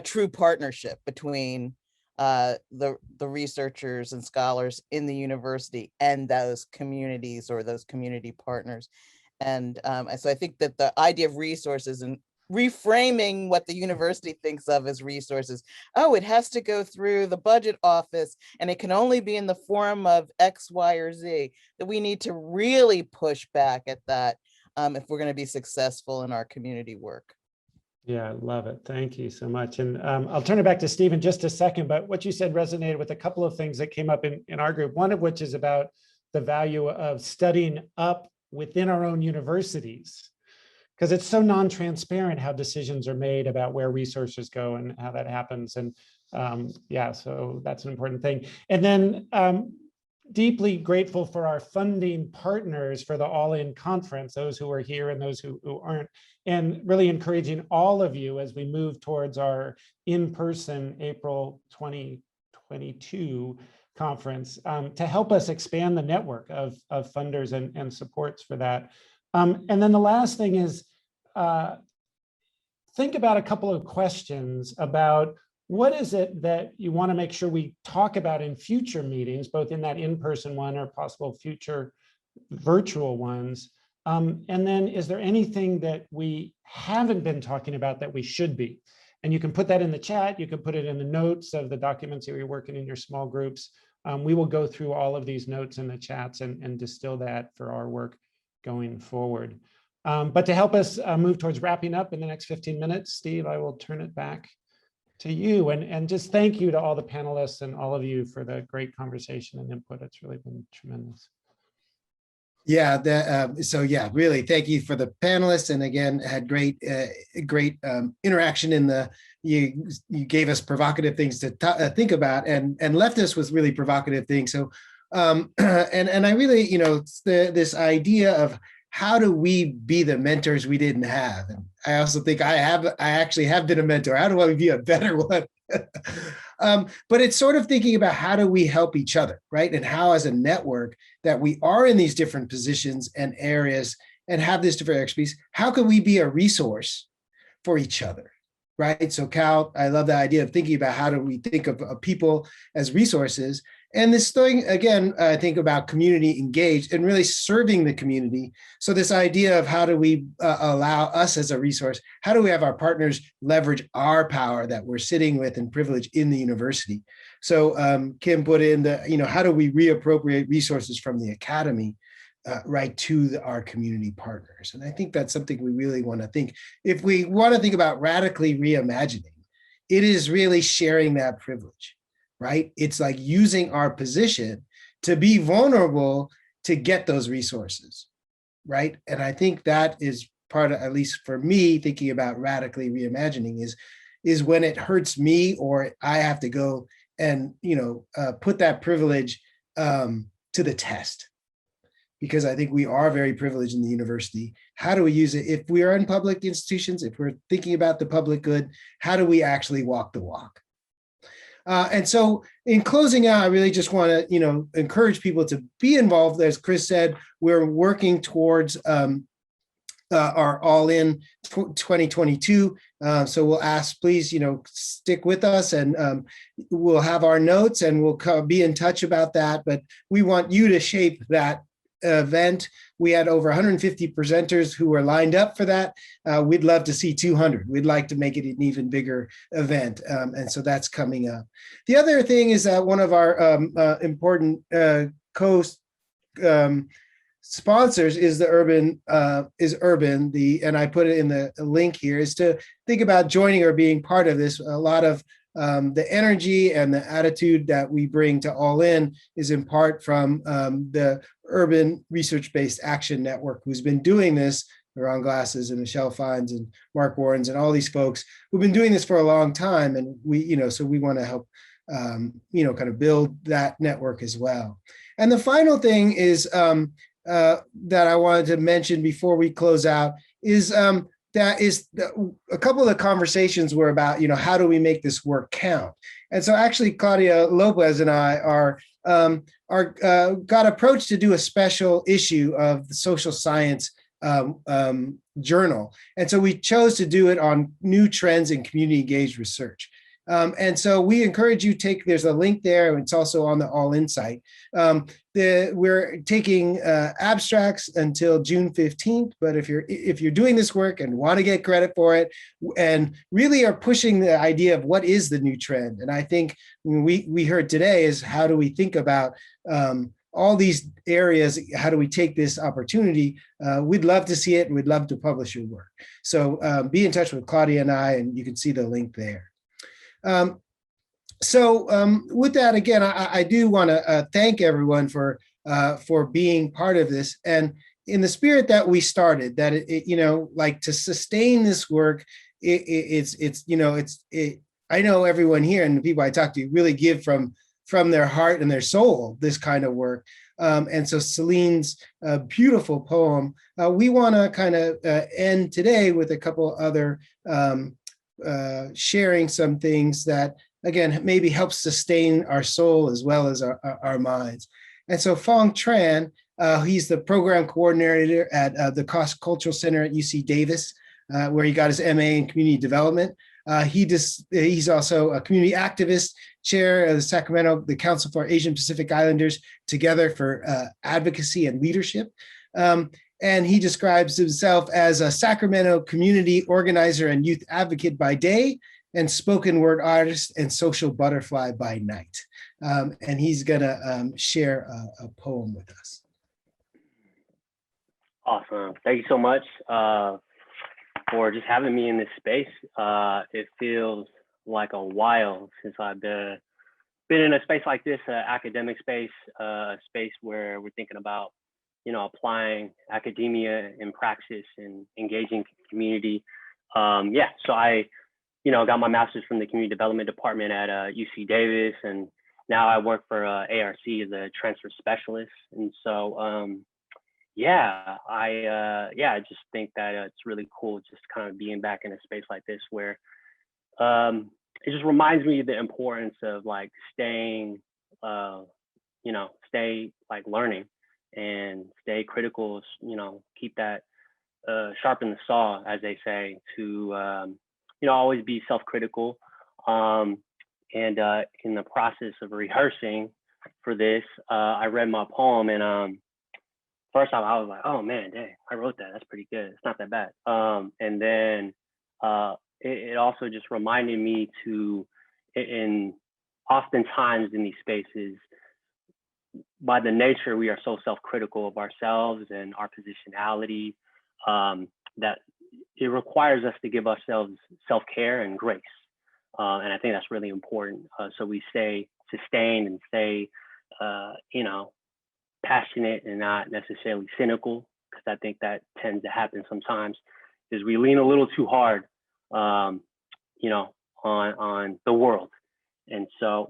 true partnership between the researchers and scholars in the university and those communities or those community partners. And so I think that the idea of resources and reframing what the university thinks of as resources. Oh, it has to go through the budget office and it can only be in the form of X, Y, or Z, that we need to really push back at that if we're going to be successful in our community work. Yeah, I love it. Thank you so much. And I'll turn it back to Steve in just a second, but what you said resonated with a couple of things that came up in our group, one of which is about the value of studying up within our own universities, because it's so non-transparent how decisions are made about where resources go and how that happens. And yeah, so that's an important thing. And then deeply grateful for our funding partners for the All In conference, those who are here and those who aren't, and really encouraging all of you as we move towards our in-person April 2022 conference to help us expand the network of funders and supports for that. And then the last thing is, think about a couple of questions about what is it that you want to make sure we talk about in future meetings, both in that in-person one or possible future virtual ones? And then is there anything that we haven't been talking about that we should be? And you can put that in the chat. You can put it in the notes of the documents that you're working in your small groups. We will go through all of these notes in the chats and distill that for our work going forward. But to help us move towards wrapping up in the next 15 minutes, Steve, I will turn it back to you. And just thank you to all the panelists and all of you for the great conversation and input. It's really been tremendous. Yeah, so yeah, really thank you for the panelists, and again had great interaction in the, you gave us provocative things to think about and left us with really provocative things. So and I really, you know, this idea of how do we be the mentors we didn't have? And I also think I actually have been a mentor. How do I be a better one? But it's sort of thinking about how do we help each other, right? And how as a network that we are in these different positions and areas and have this different expertise, how can we be a resource for each other, right? So Cal, I love the idea of thinking about how do we think of people as resources. And this thing, again, I think about community engaged and really serving the community. So this idea of how do we allow us as a resource, how do we have our partners leverage our power that we're sitting with and privilege in the university? So Kim put in the, you know, how do we reappropriate resources from the academy right to our community partners? And I think that's something we really want to think. If we want to think about radically reimagining, it is really sharing that privilege. Right? It's like using our position to be vulnerable to get those resources, right? And I think that is part of, at least for me, thinking about radically reimagining is when it hurts me or I have to go and, you know, put that privilege to the test. Because I think we are very privileged in the university. How do we use it? If we are in public institutions, if we're thinking about the public good, how do we actually walk the walk? And so in closing out, I really just want to, you know, encourage people to be involved. As Chris said, we're working towards our all-in 2022. So we'll ask, please, you know, stick with us and we'll have our notes and we'll be in touch about that. But we want you to shape that event. We had over 150 presenters who were lined up for that. We'd love to see 200. We'd like to make it an even bigger event. And so that's coming up. The other thing is that one of our important sponsors is Urban, and I put it in the link here, is to think about joining or being part of this. A lot of the energy and the attitude that we bring to All In is in part from the Urban Research-Based Action Network, who's been doing this, Ron Glasses and Michelle Fines and Mark Warrens and all these folks who've been doing this for a long time. And we, you know, so we want to help, you know, kind of build that network as well. And the final thing is that I wanted to mention before we close out is a couple of the conversations were about, you know, how do we make this work count? And so actually Claudia Lopez and I got approached to do a special issue of the Social Science Journal. And so we chose to do it on new trends in community engaged research. And so we encourage you there's a link there, and it's also on the All In site. We're taking abstracts until June 15th, but if you're doing this work and want to get credit for it and really are pushing the idea of what is the new trend, and I think we heard today is how do we think about all these areas, how do we take this opportunity? We'd love to see it, and we'd love to publish your work. So be in touch with Claudia and I, and you can see the link there. With that, again, I do want to thank everyone for being part of this, and in the spirit that we started, that you know, like to sustain this work, I know everyone here and the people I talk to really give from from their heart and their soul, this kind of work. And so Celine's beautiful poem, we want to kind of end today with a couple other sharing some things that, again, maybe help sustain our soul as well as our minds. And so Phong Tran, he's the program coordinator at the Cultural Center at UC Davis, where he got his MA in community development. He's also a community activist, chair of the Council for Asian Pacific Islanders Together for Advocacy and Leadership. And he describes himself as a Sacramento community organizer and youth advocate by day, and spoken word artist and social butterfly by night. And he's gonna share a poem with us. Awesome. Thank you so much for just having me in this space. It feels like a while since I've been in a space like this, academic space, a space where we're thinking about, applying academia in praxis and engaging community. So I, got my master's from the community development department at UC Davis, and now I work for ARC as a transfer specialist. And so, I just think that it's really cool just kind of being back in a space like this where it just reminds me of the importance of like staying, stay like learning and stay critical, keep that sharpen the saw, as they say, to, always be self-critical. And in the process of rehearsing for this, I read my poem, and first off, I was like, oh man, dang, I wrote that. That's pretty good. It's not that bad. And then it also just reminded me to, oftentimes in these spaces, by the nature, we are so self-critical of ourselves and our positionality that it requires us to give ourselves self-care and grace. And I think that's really important. So we stay sustained and stay, passionate and not necessarily cynical, because I think that tends to happen sometimes, is we lean a little too hard, on the world. And so,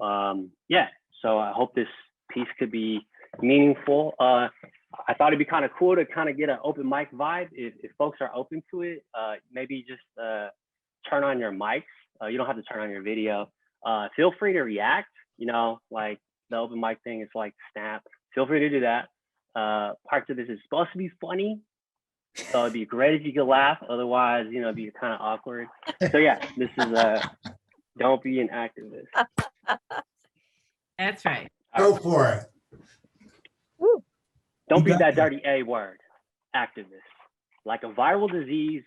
so I hope this piece could be meaningful. I thought it'd be kind of cool to kind of get an open mic vibe. If folks are open to it, maybe just turn on your mics. You don't have to turn on your video. Feel free to react, like the open mic thing is like snap. Feel free to do that. Parts of this is supposed to be funny, so it'd be great if you could laugh. Otherwise, it'd be kind of awkward. So yeah, this is don't be an activist. That's right. Go for it. Don't be that dirty A word, activist. Like a viral disease,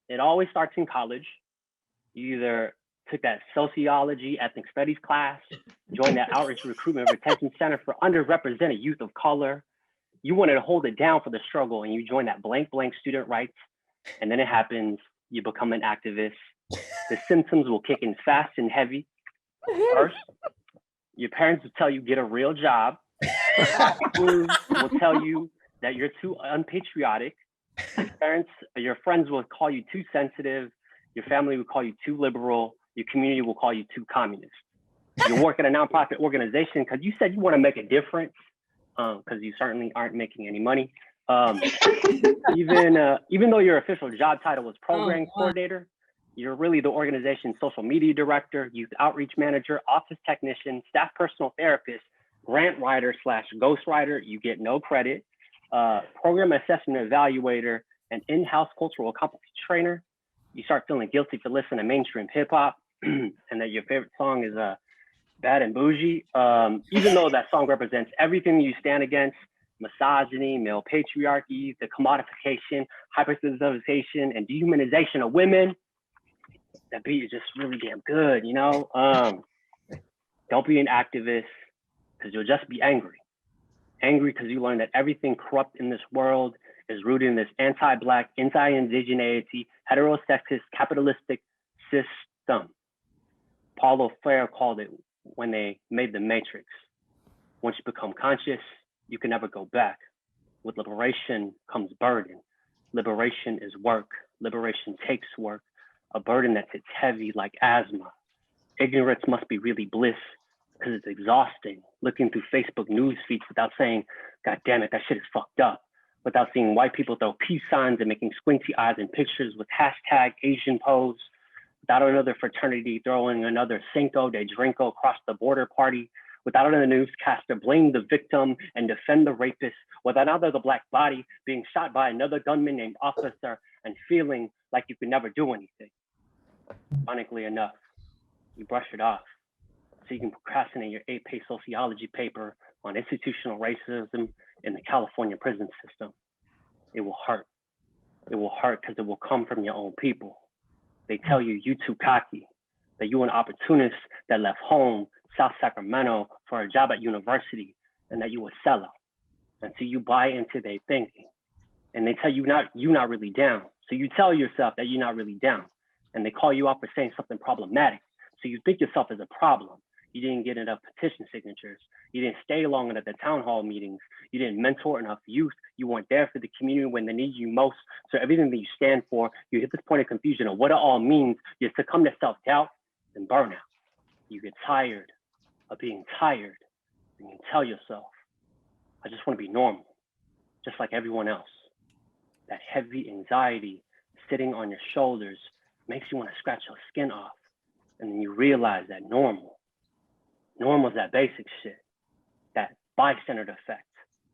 it always starts in college. You either took that sociology, ethnic studies class, joined that outreach recruitment retention center for underrepresented youth of color. You wanted to hold it down for the struggle, and you joined that blank student rights. And then it happens, you become an activist. The symptoms will kick in fast and heavy. First, your parents will tell you get a real job. Schools will tell you that you're too unpatriotic. Your friends will call you too sensitive. Your family will call you too liberal. Your community will call you too communist. You work at a nonprofit organization because you said you want to make a difference, because you certainly aren't making any money. Even though your official job title was program coordinator, you're really the organization's social media director, youth outreach manager, office technician, staff personal therapist, grant writer / ghostwriter. You get no credit. Program assessment evaluator, and in-house cultural competency trainer. You start feeling guilty for listening to mainstream hip hop, and that your favorite song is Bad and Bougie, even though that song represents everything you stand against: misogyny, male patriarchy, the commodification, hypersexualization, and dehumanization of women. That beat is just really damn good, Don't be an activist, because you'll just be angry. Angry because you learn that everything corrupt in this world is rooted in this anti-Black, anti-indigeneity, heterosexist, capitalistic system. Paulo Freire called it when they made the Matrix. Once you become conscious, you can never go back. With liberation comes burden. Liberation is work. Liberation takes work. A burden that sits heavy like asthma. Ignorance must be really bliss, because it's exhausting looking through Facebook news feeds without saying, God damn it, that shit is fucked up. Without seeing white people throw peace signs and making squinty eyes in pictures with hashtag Asian pose. Without another fraternity throwing another Cinco de Drinko across the border party. Without another newscaster blame the victim and defend the rapist. Without another black body being shot by another gunman named officer and feeling like you could never do anything. Ironically enough, you brush it off so you can procrastinate your 8-page sociology paper on institutional racism in the California prison system. It will hurt. It will hurt because it will come from your own people. They tell you too cocky, that you an opportunist that left home, South Sacramento, for a job at university, and that you a seller until you buy into their thinking. And they tell you you're not really down. So you tell yourself that you're not really down. And they call you out for saying something problematic. So you think yourself as a problem. You didn't get enough petition signatures. You didn't stay long enough at the town hall meetings. You didn't mentor enough youth. You weren't there for the community when they need you most. So everything that you stand for, you hit this point of confusion of what it all means. You succumb to self-doubt and burnout. You get tired of being tired. And you tell yourself, I just want to be normal, just like everyone else. That heavy anxiety sitting on your shoulders makes you want to scratch your skin off. And then you realize that normal is that basic shit, that bystander effect,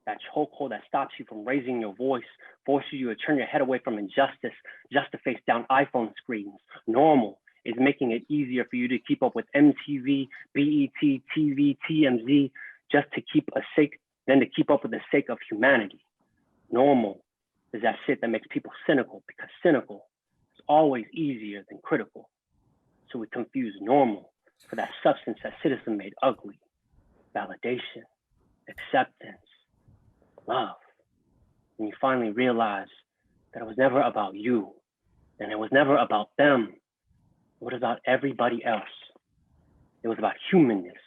that chokehold that stops you from raising your voice, forces you to turn your head away from injustice just to face down iPhone screens. Normal is making it easier for you to keep up with MTV, BET, TV, TMZ, just to keep up with the sake of humanity. Normal is that shit that makes people cynical, because cynical is always easier than critical. So we confuse normal for that substance that citizen made ugly. Validation, acceptance, love. And you finally realize that it was never about you, and it was never about them. It was about everybody else. It was about humanness,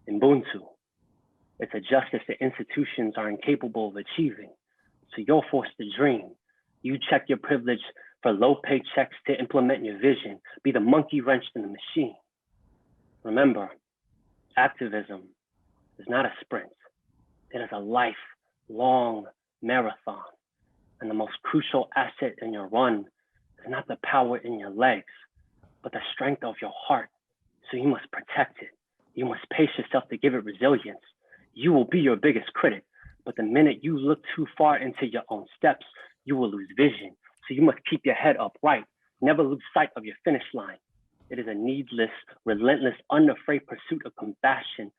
Ubuntu. It's a justice that institutions are incapable of achieving. So you're forced to dream. You check your privilege for low paychecks to implement your vision, be the monkey wrench in the machine. Remember, activism is not a sprint. It is a lifelong marathon. And the most crucial asset in your run is not the power in your legs, but the strength of your heart. So you must protect it. You must pace yourself to give it resilience. You will be your biggest critic, but the minute you look too far into your own steps, you will lose vision. So you must keep your head upright. Never lose sight of your finish line. It is a needless, relentless, unafraid pursuit of compassion.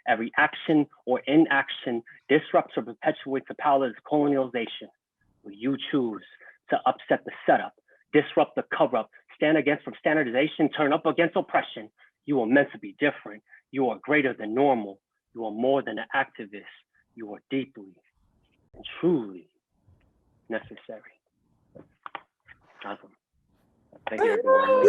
Every action or inaction disrupts or perpetuates the power of colonialization. Will you choose to upset the setup, disrupt the cover-up, stand against from standardization, turn up against oppression? You are meant to be different. You are greater than normal. You are more than an activist. You are deeply and truly necessary. Awesome. Thank you, everyone.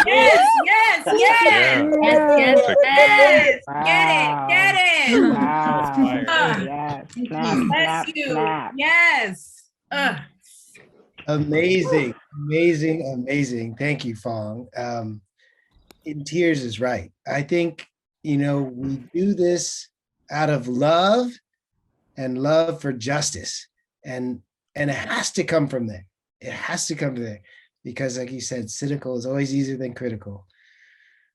Yes, yes, yes. Yes. Wow. Get it. Wow. Ah. Yes. Bless you. Yes. Amazing, amazing, amazing. Thank you, Fong. In tears is right. I think, we do this out of love and love for justice. And it has to come from there. It has to come to there because, like you said, cynical is always easier than critical.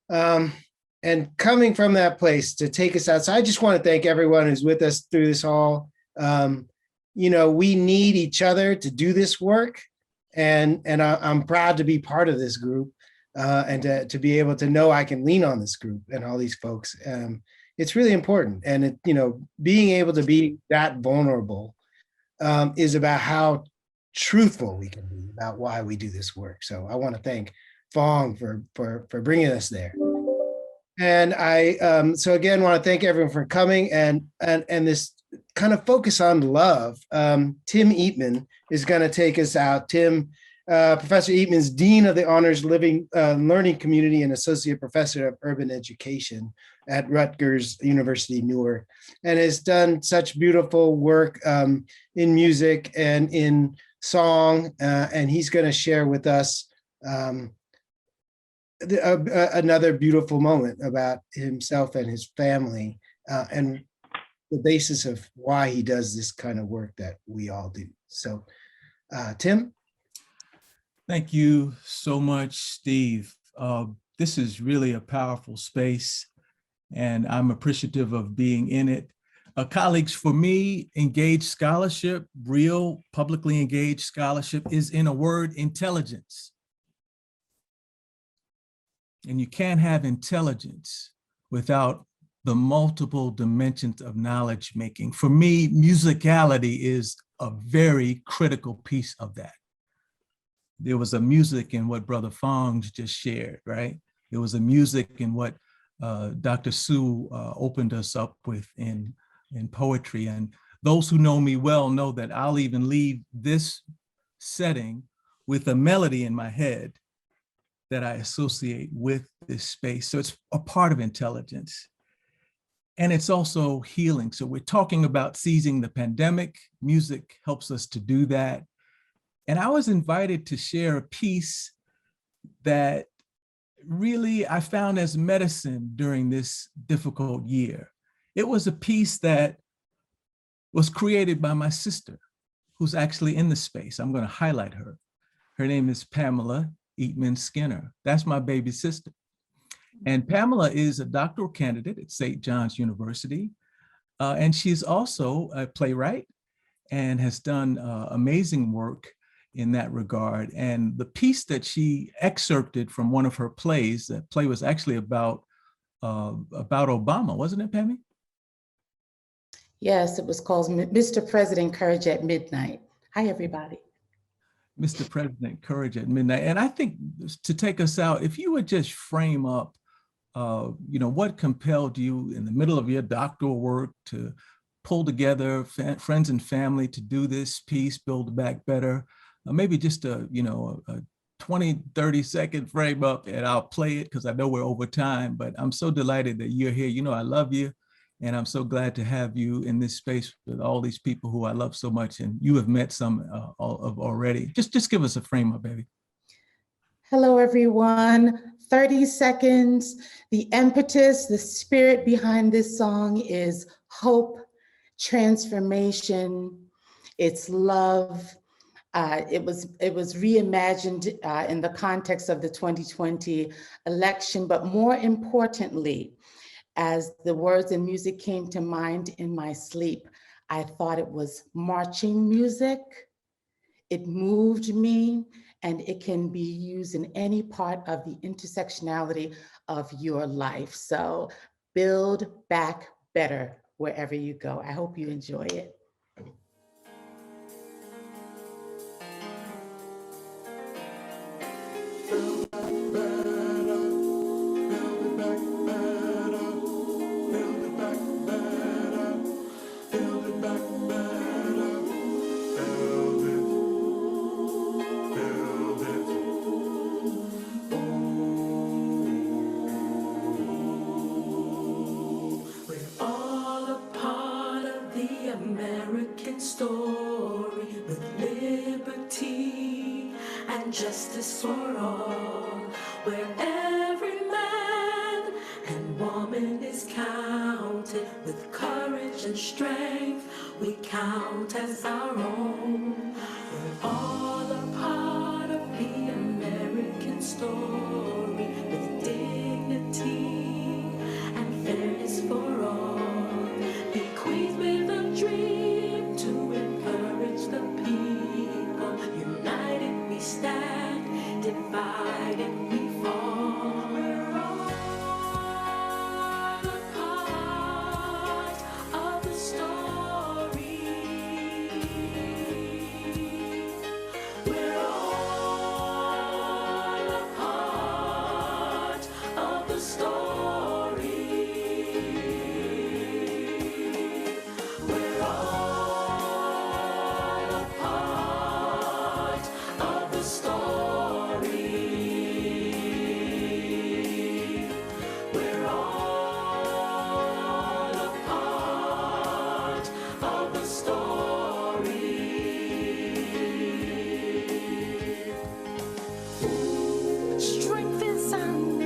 And coming from that place to take us out. So I just want to thank everyone who's with us through this all. We need each other to do this work. And I'm proud to be part of this group and to be able to know I can lean on this group and all these folks. It's really important. And, being able to be that vulnerable is about how truthful we can be about why we do this work. So I want to thank Fong for bringing us there. And I so again want to thank everyone for coming and this kind of focus on love. Tim Eatman is going to take us out. Professor Eatman is Dean of the Honors Living Learning Community and Associate Professor of Urban Education at Rutgers University, Newark, and has done such beautiful work in music and in song. And he's going to share with us another beautiful moment about himself and his family, and the basis of why he does this kind of work that we all do. So, Tim? Thank you so much, Steve. This is really a powerful space, and I'm appreciative of being in it. Colleagues, for me, engaged scholarship, real publicly engaged scholarship, is, in a word, intelligence. And you can't have intelligence without the multiple dimensions of knowledge making. For me, musicality is a very critical piece of that. There was a music in what Brother Fongs just shared, right? There was a music in what Dr. Sue opened us up with in poetry. And those who know me well know that I'll even leave this setting with a melody in my head that I associate with this space. So it's a part of intelligence. And it's also healing. So we're talking about seizing the pandemic. Music helps us to do that. And I was invited to share a piece that really I found as medicine during this difficult year. It was a piece that was created by my sister, who's actually in the space. I'm going to highlight her. Her name is Pamela Eatman Skinner. That's my baby sister. And Pamela is a doctoral candidate at St. John's University. And she's also a playwright and has done amazing work in that regard. And the piece that she excerpted from one of her plays, that play was actually about Obama, wasn't it, Pammy? Yes, it was called Mr. President, Courage at Midnight. Hi, everybody. Mr. President, Courage at Midnight. And I think to take us out, if you would just frame up, what compelled you in the middle of your doctoral work to pull together friends and family to do this piece, Build Back Better, maybe just a 20, 30-second frame up, and I'll play it because I know we're over time, but I'm so delighted that you're here. You know, I love you. And I'm so glad to have you in this space with all these people who I love so much. And you have met some of already. Just give us a frame up, baby. Hello, everyone. 30 seconds. The impetus, the spirit behind this song is hope, transformation, it's love. It was reimagined in the context of the 2020 election, but more importantly, as the words and music came to mind in my sleep, I thought it was marching music. It moved me, and it can be used in any part of the intersectionality of your life. So build back better wherever you go. I hope you enjoy it. Justice for all, where every man and woman is counted with courage and strength. We count as our own. We're all a part of the American story, with dignity and fairness for all. Bequeathed with a dream to encourage the people. United we stand, divided we fall. We're all a part of the story. We're all a part of the story. We're all a part of the story. We're all a part of the story. Strength is our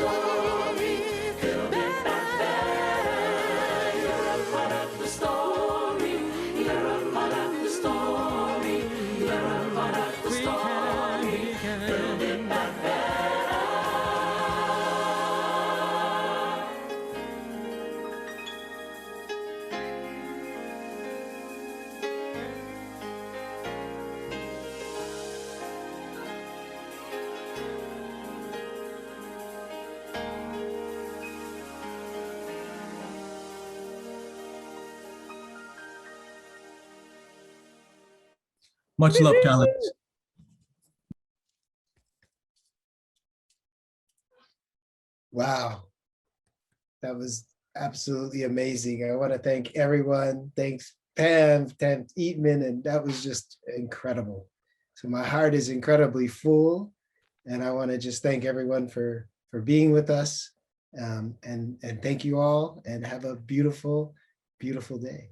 story. Build it back better. You're a part of the story. You're a part of the story. You're a part of the story. Build it back better. Much love, talent. Wow. That was absolutely amazing. I want to thank everyone. Thanks, Pam Eatman, and that was just incredible. So my heart is incredibly full, and I want to just thank everyone for being with us. And thank you all, and have a beautiful, beautiful day.